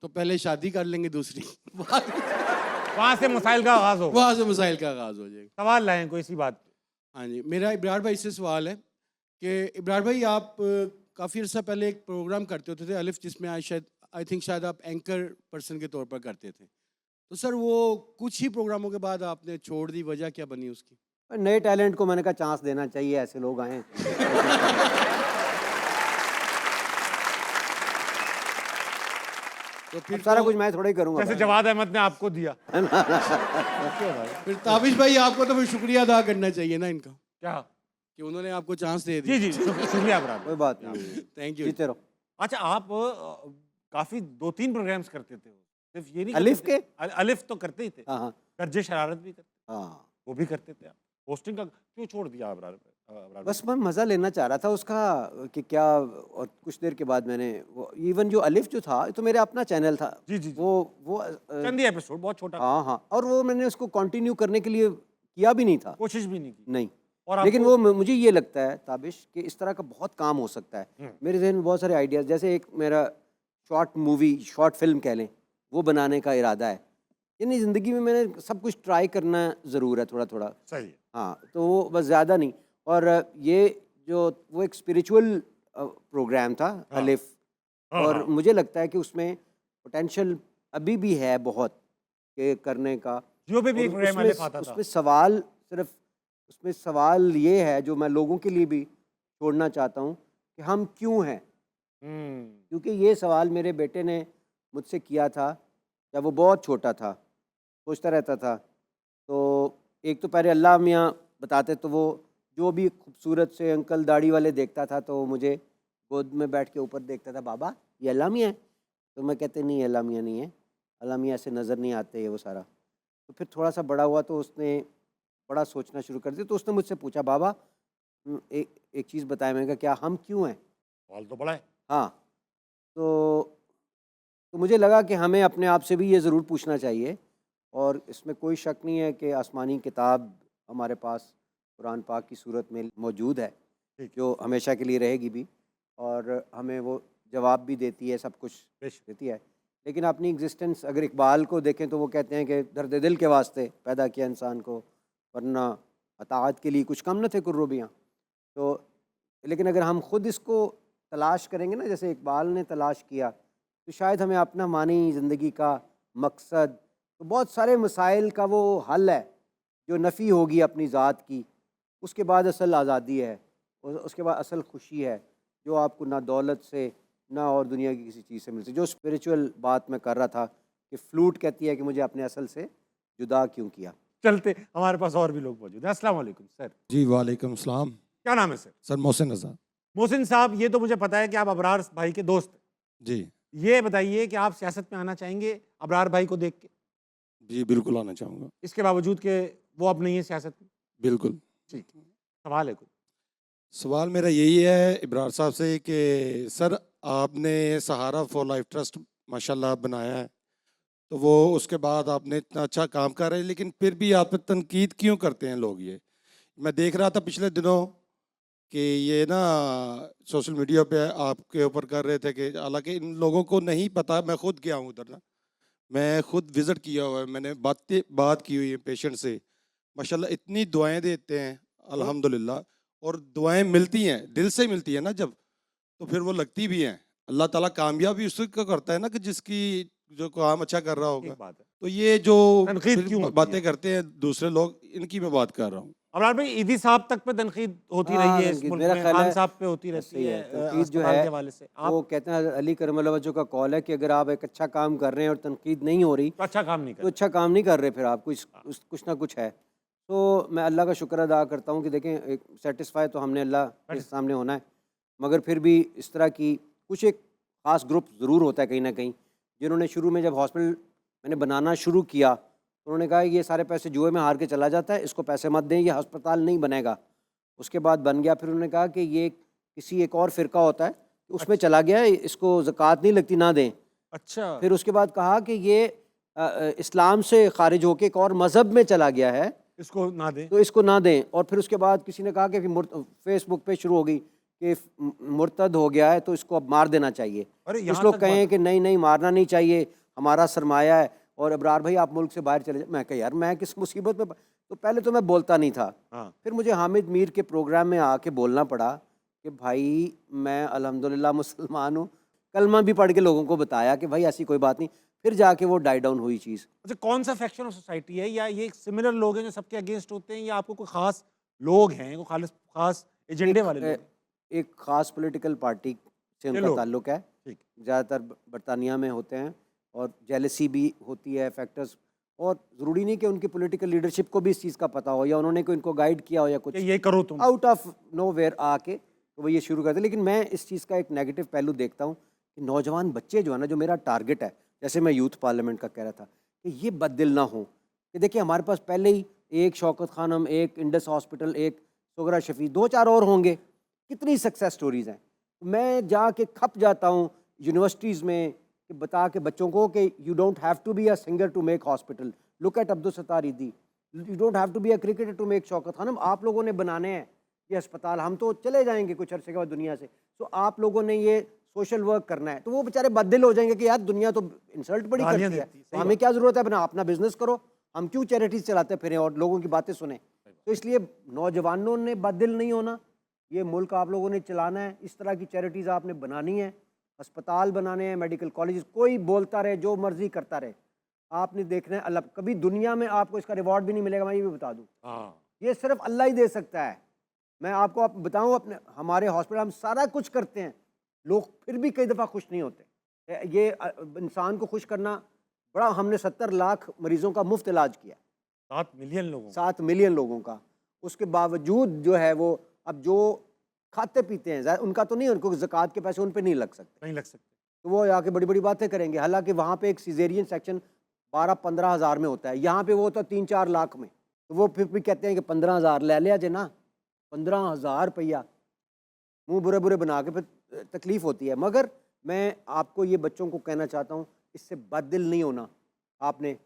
I: तो पहले शादी कर लेंगे दूसरी,
A: वहां से मसाइल का आगाज होगा,
I: वहाँ से मसाइल का आगाज हो जाएगा।
A: सवाल लाएं कोई सी बात पे।
I: हाँ जी, मेरा इब्रार भाई से सवाल है कि इब्रार भाई आप काफ़ी अर्सा पहले एक प्रोग्राम करते होते थे अलिफ, जिसमें आई थिंक शायद आप एंकर पर्सन के तौर पर करते थे, तो सर वो कुछ ही प्रोग्रामों के बाद आपने छोड़ दी, वजह क्या बनी उसकी?
B: नए टैलेंट को मैंने कहा चांस देना चाहिए, ऐसे लोग आए।
I: तो फिर
B: सारा कुछ मैं थोड़ा ही करूंगा।
A: जैसे जवाद अहमद ने आपको दिया।
I: फिर ताबिश भाई आपको तो फिर शुक्रिया अदा करना चाहिए ना इनका,
A: क्या?
I: कि उन्होंने आपको चांस दे
A: जी
I: दिया।
A: जी शुक्रिया अबरार।
B: कोई बात नहीं,
I: थैंक यू।
B: जीते रहो।
A: अच्छा आप काफी 2-3 प्रोग्राम्स करते थे, सिर्फ ये नहीं
B: अलिफ
A: करते थे? अलिफ तो करते ही थे,
B: हाँ हाँ
A: गर्जे शरारत भी करते,
B: हाँ।
A: वो भी करते थे आप। होस्टिंग का क्यों छोड़ दिया अबरार?
B: बस मैं मज़ा लेना चाह रहा था उसका कि क्या, और कुछ देर के बाद मैंने वो इवन जो अलिफ जो था तो मेरा अपना चैनल था।
A: जी जी,
B: वो
A: चंद ही एपिसोड, बहुत छोटा,
B: हाँ हाँ, और वो मैंने उसको कंटिन्यू करने के लिए किया भी नहीं था,
A: कोशिश भी नहीं की।
B: नहीं।
A: और
B: लेकिन
A: आपको-
B: वो मुझे ये लगता है ताबिश कि इस तरह का बहुत काम हो सकता है। मेरे जहन में बहुत सारे आइडियाज़, जैसे एक मेरा शॉर्ट फिल्म कह लें, वो बनाने का इरादा है। यानी ज़िंदगी में मैंने सब कुछ ट्राई करना ज़रूर है, थोड़ा थोड़ा।
A: सही है।
B: हाँ, तो वो बस ज़्यादा नहीं। और ये जो वो एक स्पिरिचुअल प्रोग्राम था अलिफ,
A: हाँ,
B: और
A: हाँ।
B: मुझे लगता है कि उसमें पोटेंशियल अभी भी है बहुत के करने का।
A: जियो पे भी एक
B: और
A: प्रोग्राम अलिफ आता था।
B: उसमें सवाल सिर्फ उसमें सवाल ये है जो मैं लोगों के लिए भी छोड़ना चाहता हूँ कि हम क्यों हैं। क्योंकि ये सवाल मेरे बेटे ने मुझसे किया था जब वो बहुत छोटा था, सोचता रहता था। तो एक तो पहले अल्लाह मियाँ बताते, तो वो जो भी खूबसूरत से अंकल दाढ़ी वाले देखता था तो वो मुझे गोद में बैठ के ऊपर देखता था, बाबा ये अल्लाह मियाँ है? तो मैं कहते नहीं, अल्लाह मियाँ नहीं है, अल्लाह मियाँ ऐसे नज़र नहीं आते ये वो सारा। तो फिर थोड़ा सा बड़ा हुआ तो उसने बड़ा सोचना शुरू कर दिया, तो उसने मुझसे पूछा, बाबा एक चीज़ बताया। मैंने कहा क्या? हम क्यों हैं?
A: सवाल तो बड़ा है।
B: हाँ, तो मुझे लगा कि हमें अपने आप से भी ये ज़रूर पूछना चाहिए, और इसमें कोई शक नहीं है कि आसमानी किताब हमारे पास कुरान पाक की सूरत में मौजूद है,
A: ठीक।
B: जो हमेशा के लिए रहेगी भी, और हमें वो जवाब भी देती है, सब कुछ
A: बेशक।
B: देती है। लेकिन अपनी एग्जिस्टेंस अगर इकबाल को देखें तो वो कहते हैं कि दर्द दिल के वास्ते पैदा किया इंसान को, वरना अताअत के लिए कुछ कम न थे कुर्रुबियाँ। तो लेकिन अगर हम खुद इसको तलाश करेंगे ना, जैसे इकबाल ने तलाश किया, तो शायद हमें अपना मानी ज़िंदगी का मकसद, तो बहुत सारे मसाइल का वो हल है जो नफ़ी होगी अपनी ज़ात की। उसके बाद असल आज़ादी है, उसके बाद असल खुशी है, जो आपको ना दौलत से ना और दुनिया की किसी चीज़ से मिलती। जो स्पिरिचुअल बात मैं कर रहा था कि फ्लूट कहती है कि मुझे अपने असल से जुदा क्यों किया।
A: चलते, हमारे पास और भी लोग मौजूद हैं। अस्सलाम वालेकुम सर,
J: जी वालेकुम सलाम।
A: क्या नाम है सर?
J: सर मोहसिन रज़ा।
A: मोहसिन साहब, ये तो मुझे पता है कि आप अबरार भाई के दोस्त हैं।
J: जी
A: ये बताइए कि आप सियासत में आना चाहेंगे अबरार भाई को देख के?
J: जी बिल्कुल आना चाहूँगा,
A: इसके बावजूद कि वो अब नहीं है सियासत में?
J: बिल्कुल।
A: ठीक, सवाल है कुछ?
J: सवाल मेरा यही है इब्रार साहब से कि सर आपने सहारा फॉर लाइफ ट्रस्ट माशाल्लाह बनाया है, तो वो उसके बाद आपने इतना अच्छा काम कर रहे हैं, लेकिन फिर भी आप पे तनकीद क्यों करते हैं लोग? ये मैं देख रहा था पिछले दिनों कि ये ना सोशल मीडिया पे आपके ऊपर कर रहे थे कि हालांकि इन लोगों को नहीं पता, मैं खुद गया हूँ उधर ना, मैं खुद विज़िट किया हुआ है, मैंने बात की हुई है पेशेंट से, माशाल्लाह इतनी दुआएं देते हैं अल्हम्दुलिल्लाह, और दुआएं मिलती हैं, दिल से मिलती है ना जब, तो फिर वो लगती भी हैं। अल्लाह ताला कामयाबी उसी को करता है ना कि जिसकी जो काम अच्छा कर रहा होगा।
A: एक बात है,
J: तो ये जो
A: तनकीद
J: फिर
A: क्यों होती
J: बातें
A: है?
J: करते हैं दूसरे लोग, इनकी मैं बात कर रहा हूँ।
A: अबरार भाई, ईदी साहब तक पे तनकीद होती
B: हाँ,
A: रही है इस
B: तनकीद
A: मुल्क
B: मेरा
A: में,
B: ख्याल
A: खान
B: है
A: साहब पे होती रहती
B: सही
A: है,
B: है। तनकीद जो
A: अस्पताल
B: है
A: के हवाले से।
B: वो
A: आप
B: कहते हैं अली करम वजह का कॉल है कि अगर आप एक अच्छा काम कर रहे हैं और तनकीद नहीं हो रही
A: तो अच्छा काम नहीं
B: तो
A: कर
B: अच्छा काम नहीं कर रहे, फिर आप कुछ ना कुछ है। तो मैं अल्लाह का शुक्र अदा करता हूँ कि देखें, एक सेटिस्फाई तो हमने अल्लाह के सामने होना है, मगर फिर भी इस तरह की कुछ एक ख़ास ग्रुप ज़रूर होता है कहीं ना कहीं, जिन्होंने शुरू में जब हॉस्पिटल मैंने बनाना शुरू किया तो उन्होंने कहा ये सारे पैसे जुए में हार के चला जाता है, इसको पैसे मत दें, ये अस्पताल नहीं बनेगा। उसके बाद बन गया, फिर उन्होंने कहा कि ये किसी एक और फ़िरका होता है, उसमें चला गया, इसको ज़कात नहीं लगती, ना दें।
A: अच्छा,
B: फिर उसके बाद कहा कि ये इस्लाम से खारिज होकर एक और मज़हब में चला गया है,
A: इसको ना दें।
B: तो इसको ना दें। और फिर उसके बाद किसी ने कहा कि फेसबुक पे शुरू हो गई कि मुर्तद हो गया है तो इसको अब मार देना चाहिए।
A: अरे
B: कुछ
A: यहाँ
B: लोग
A: तक
B: कहें
A: बात-
B: कि नहीं नहीं मारना नहीं चाहिए, हमारा सरमाया है, और अबरार भाई आप मुल्क से बाहर चले जाए। मैं कहा यार मैं किस मुसीबत में, तो पहले तो मैं बोलता नहीं था,
A: हाँ,
B: फिर मुझे हामिद मीर के प्रोग्राम में आके बोलना पड़ा कि भाई मैं अल्हम्दुलिल्लाह मुसलमान हूँ, कलमा भी पढ़ के लोगों को बताया कि भाई ऐसी कोई बात नहीं, फिर जाके वो डाई डाउन हुई चीज़।
A: अच्छा, कौन सा फैक्शन ऑफ सोसाइटी है, या ये सिमिलर लोग हैं जो सबके अगेंस्ट होते हैं, या आपको कोई खास लोग हैं, कोई खास एजेंडे वाले लोग हैं?
B: एक ख़ास पॉलिटिकल पार्टी से उनका
A: लोग।
B: ताल्लुक है,
A: ठीक।
B: ज़्यादातर बरतानिया में होते हैं, और जेलसी भी होती है, फैक्टर्स, और ज़रूरी नहीं कि उनकी पॉलिटिकल लीडरशिप को भी इस चीज़ का पता हो या उन्होंने कोई इनको गाइड किया हो या कुछ,
A: कि ये करो तुम।
B: आउट ऑफ नो वेयर आके तो वो ये शुरू करते। लेकिन मैं इस चीज़ का एक नेगेटिव पहलू देखता हूँ कि नौजवान बच्चे जो है ना, जो मेरा टारगेट है, जैसे मैं यूथ पार्लियामेंट का कह रहा था, कि ये बददिल ना हो कि देखिए हमारे पास पहले ही एक शौकत खानम, एक इंडस हॉस्पिटल, एक सुगरा शफी, 2-4 और होंगे, कितनी सक्सेस स्टोरीज़ हैं। मैं जाके खप जाता हूँ यूनिवर्सिटीज़ में कि बता के बच्चों को कि you don't have to be a singer to make hospital, look at Abdul Sattar Edhi, you don't have to be a cricketer to make Shaukat Khanum. आप लोगों ने बनाने हैं ये अस्पताल, हम तो चले जाएंगे कुछ अरसे के बाद दुनिया से, तो आप लोगों ने ये सोशल वर्क करना है। तो वो बेचारे बददिल हो जाएंगे कि यार दुनिया तो इंसल्ट बड़ी
A: गालियां
B: करती है,
A: देती है,
B: तो
A: सही
B: हमें क्या ज़रूरत है, अपना अपना बिजनेस करो, हम क्यों चैरिटीज़ चलाते फिरें और लोगों की बातें सुने। तो इसलिए नौजवानों ने बददिल नहीं होना, ये मुल्क आप लोगों ने चलाना है, इस तरह की चैरिटीज़ आपने बनानी है, अस्पताल बनाने हैं, मेडिकल कॉलेज, कोई बोलता रहे जो मर्जी करता रहे, आपने देखना है अल्लाह, कभी दुनिया में आपको इसका रिवॉर्ड भी नहीं मिलेगा, मैं ये भी बता दूँ,
A: हाँ,
B: ये सिर्फ अल्लाह ही दे सकता है। मैं आपको बताऊँ, अपने हमारे हॉस्पिटल हम सारा कुछ करते हैं, लोग फिर भी कई दफ़ा खुश नहीं होते। ये इंसान को खुश करना बड़ा, हमने 70 लाख मरीज़ों का मुफ्त इलाज किया,
A: 7 मिलियन लोगों
B: 7 मिलियन लोगों का, उसके बावजूद जो है वो अब जो खाते पीते हैं उनका तो नहीं, उनको ज़कात के पैसे उन पे नहीं लग सकते,
A: नहीं लग सकते।
B: तो वो आके बड़ी बड़ी बातें करेंगे। हालांकि वहाँ पे एक सीजेरियन सेक्शन 12-15 हज़ार में होता है, यहाँ पे वो होता है 3-4 लाख में, तो वो फिर भी कहते हैं कि 15 हज़ार ले लिया जे ना, 15 हज़ार रुपया, मुँह बुरे बुरे बना के फिर तकलीफ़ होती है। मगर मैं आपको ये बच्चों को कहना चाहता हूँ, इससे बददिल नहीं होना आपने,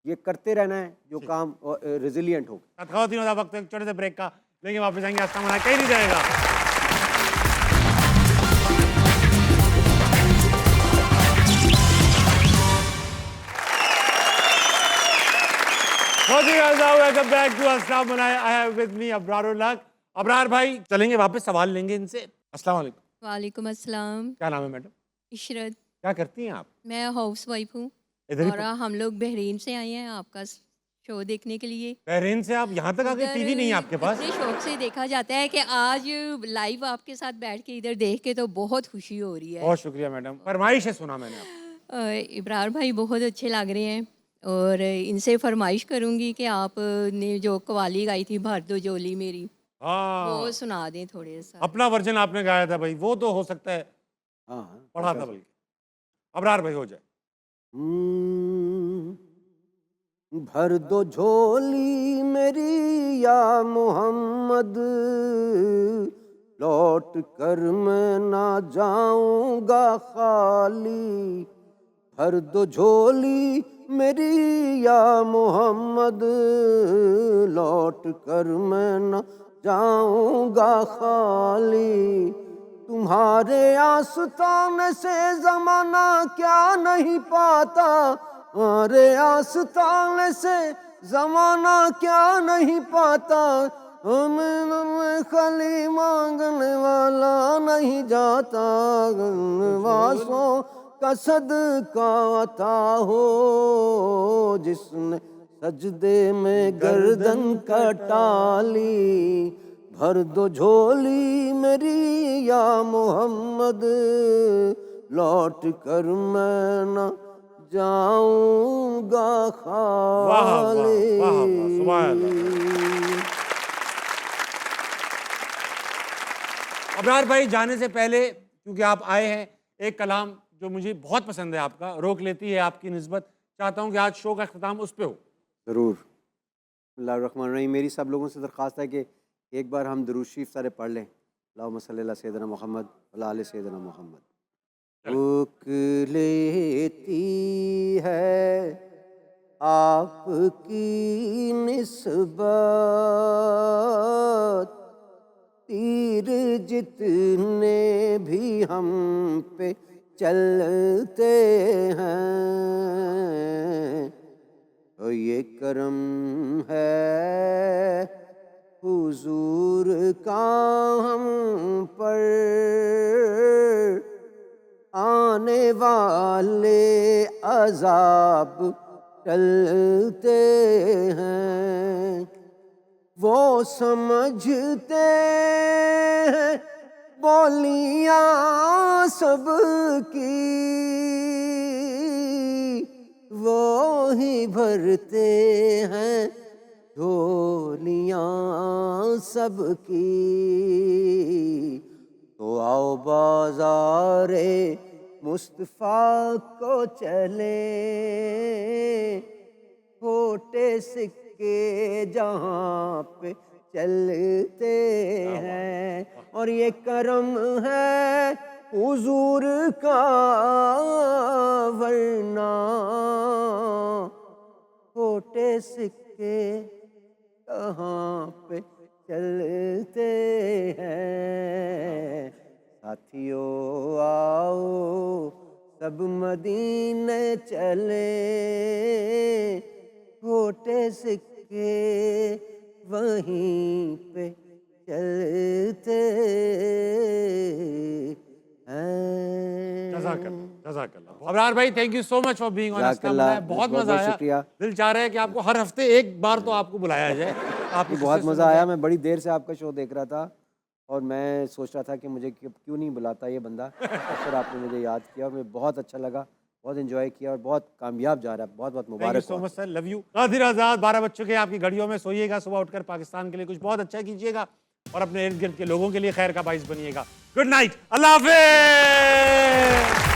B: ये करते रहना है जो काम रेजिलिएंट हो।
A: खवातीन होता वक्त एक छोटे से ब्रेक का, लेकिन वापस आएंगे। आस्था मना कहीं नहीं जाएगा। वेलकम बैक टू आस्था मना। आई हैव विद मी अब्रारुल हक। अब्रार भाई चलेंगे वापस, सवाल लेंगे इनसे। अस्सलाम वालेकुम।
K: वालेकुम अस्सलाम।
A: क्या नाम है मैडम?
K: इशरत।
A: क्या करती हैं आप?
K: मैं हाउस वाइफ हूँ
A: इधर
K: और हम लोग बहरीन से आए हैं आपका शो देखने के लिए।
A: बहरीन से आप यहाँ तक आ गए?
K: इधर
A: टीवी नहीं है आपके पास?
K: इतने शौक से देखा जाता है कि आज लाइव आपके साथ बैठ के इधर देख के तो बहुत खुशी हो रही है।
A: बहुत शुक्रिया मैडम, फरमाइश है सुना मैंने आप।
K: इब्रार भाई बहुत अच्छे लग रहे हैं और इनसे फरमाइश करूँगी कि आपने जो कवाली गाई थी भर दो झोली मेरी,
A: हाँ
K: वो सुना दें थोड़े सा।
A: अपना वर्जन आपने गाया था भाई, वो तो हो सकता है
B: हाँ
A: पढ़ा था बल्कि। अब्रार भाई हो जाए।
B: भर दो झोली मेरी या मोहम्मद, लौट कर मैं ना जाऊंगा खाली। भर दो झोली मेरी या मोहम्मद, लौट कर मैं ना जाऊंगा खाली। तुम्हारे आस्ताने से जमाना क्या नहीं पाता, तुम्हारे आस्ताने से जमाना क्या नहीं पाता। हमें खाली मांगने वाला नहीं जाता, वासों का सदका अता हो जिसने सजदे में गर्दन कटाली। भर दो झोली मेरी या मोहम्मद, लौट कर मैं न जाऊंगा खाली।
A: अब्रार भाई जाने से पहले, क्योंकि आप आए हैं, एक कलाम जो मुझे बहुत पसंद है आपका, रोक लेती है आपकी निस्बत, चाहता हूँ कि आज शो का अख्ताम उस पे हो।
B: ज़रूर। बिस्मिल्लाहिर्रहमानिर्रहीम। मेरी सब लोगों से दरख्वास्त है कि एक बार हम दुरूद शरीफ सारे पढ़ लें। अल्लाहुम्मा सल्ली अला सय्यिदना मुहम्मद व अला आलि सय्यिदना मुहम्मद। रोक लेती है आपकी निस्बत, तीर जितने भी हम पे चलते हैं, तो ये करम है हुजूर का हम पर। आने वाले अजाब टलते हैं, वो समझते हैं बोलियां सबकी, वो ही भरते हैं झोलियां सबकी। तो आओ बाज़ारे मुस्तफ़ा को चले, खोटे सिक्के जहाँ पे चलते हैं, और ये करम है हुजूर का, वरना खोटे सिक्के कहाँ पे चलते हैं। साथियों आओ सब मदीने चले, खोटे सिक्के वहीं पे चलते हैं।
A: जज़ाकल्लाह। अब्रार भाई thank you so much for being on Aastha मना। बहुत मजा आया।
B: शुक्रिया।
A: दिल चाह रहा है कि आपको हर हफ्ते एक बार तो आपको बुलाया जाए। आपकी
B: बहुत मज़ा आया। मैं बड़ी देर से आपका शो देख रहा था और मैं सोच रहा था कि मुझे क्यों नहीं बुलाता ये बंदा, फिर आपने मुझे याद किया और मुझे बहुत अच्छा लगा, बहुत एंजॉय किया और बहुत कामयाब जा रहा है। बहुत बहुत मुबारक।
A: So much sir, love you. Qadir Azad 12 बज चुके हैं आपकी घड़ियों में। सोइएगा, सुबह उठकर पाकिस्तान के लिए कुछ बहुत अच्छा कीजिएगा और अपने इर्द गिर्द के लोगों के लिए खैर का बाइस बनिएगा। गुड नाइट, अल्लाह हाफिज़।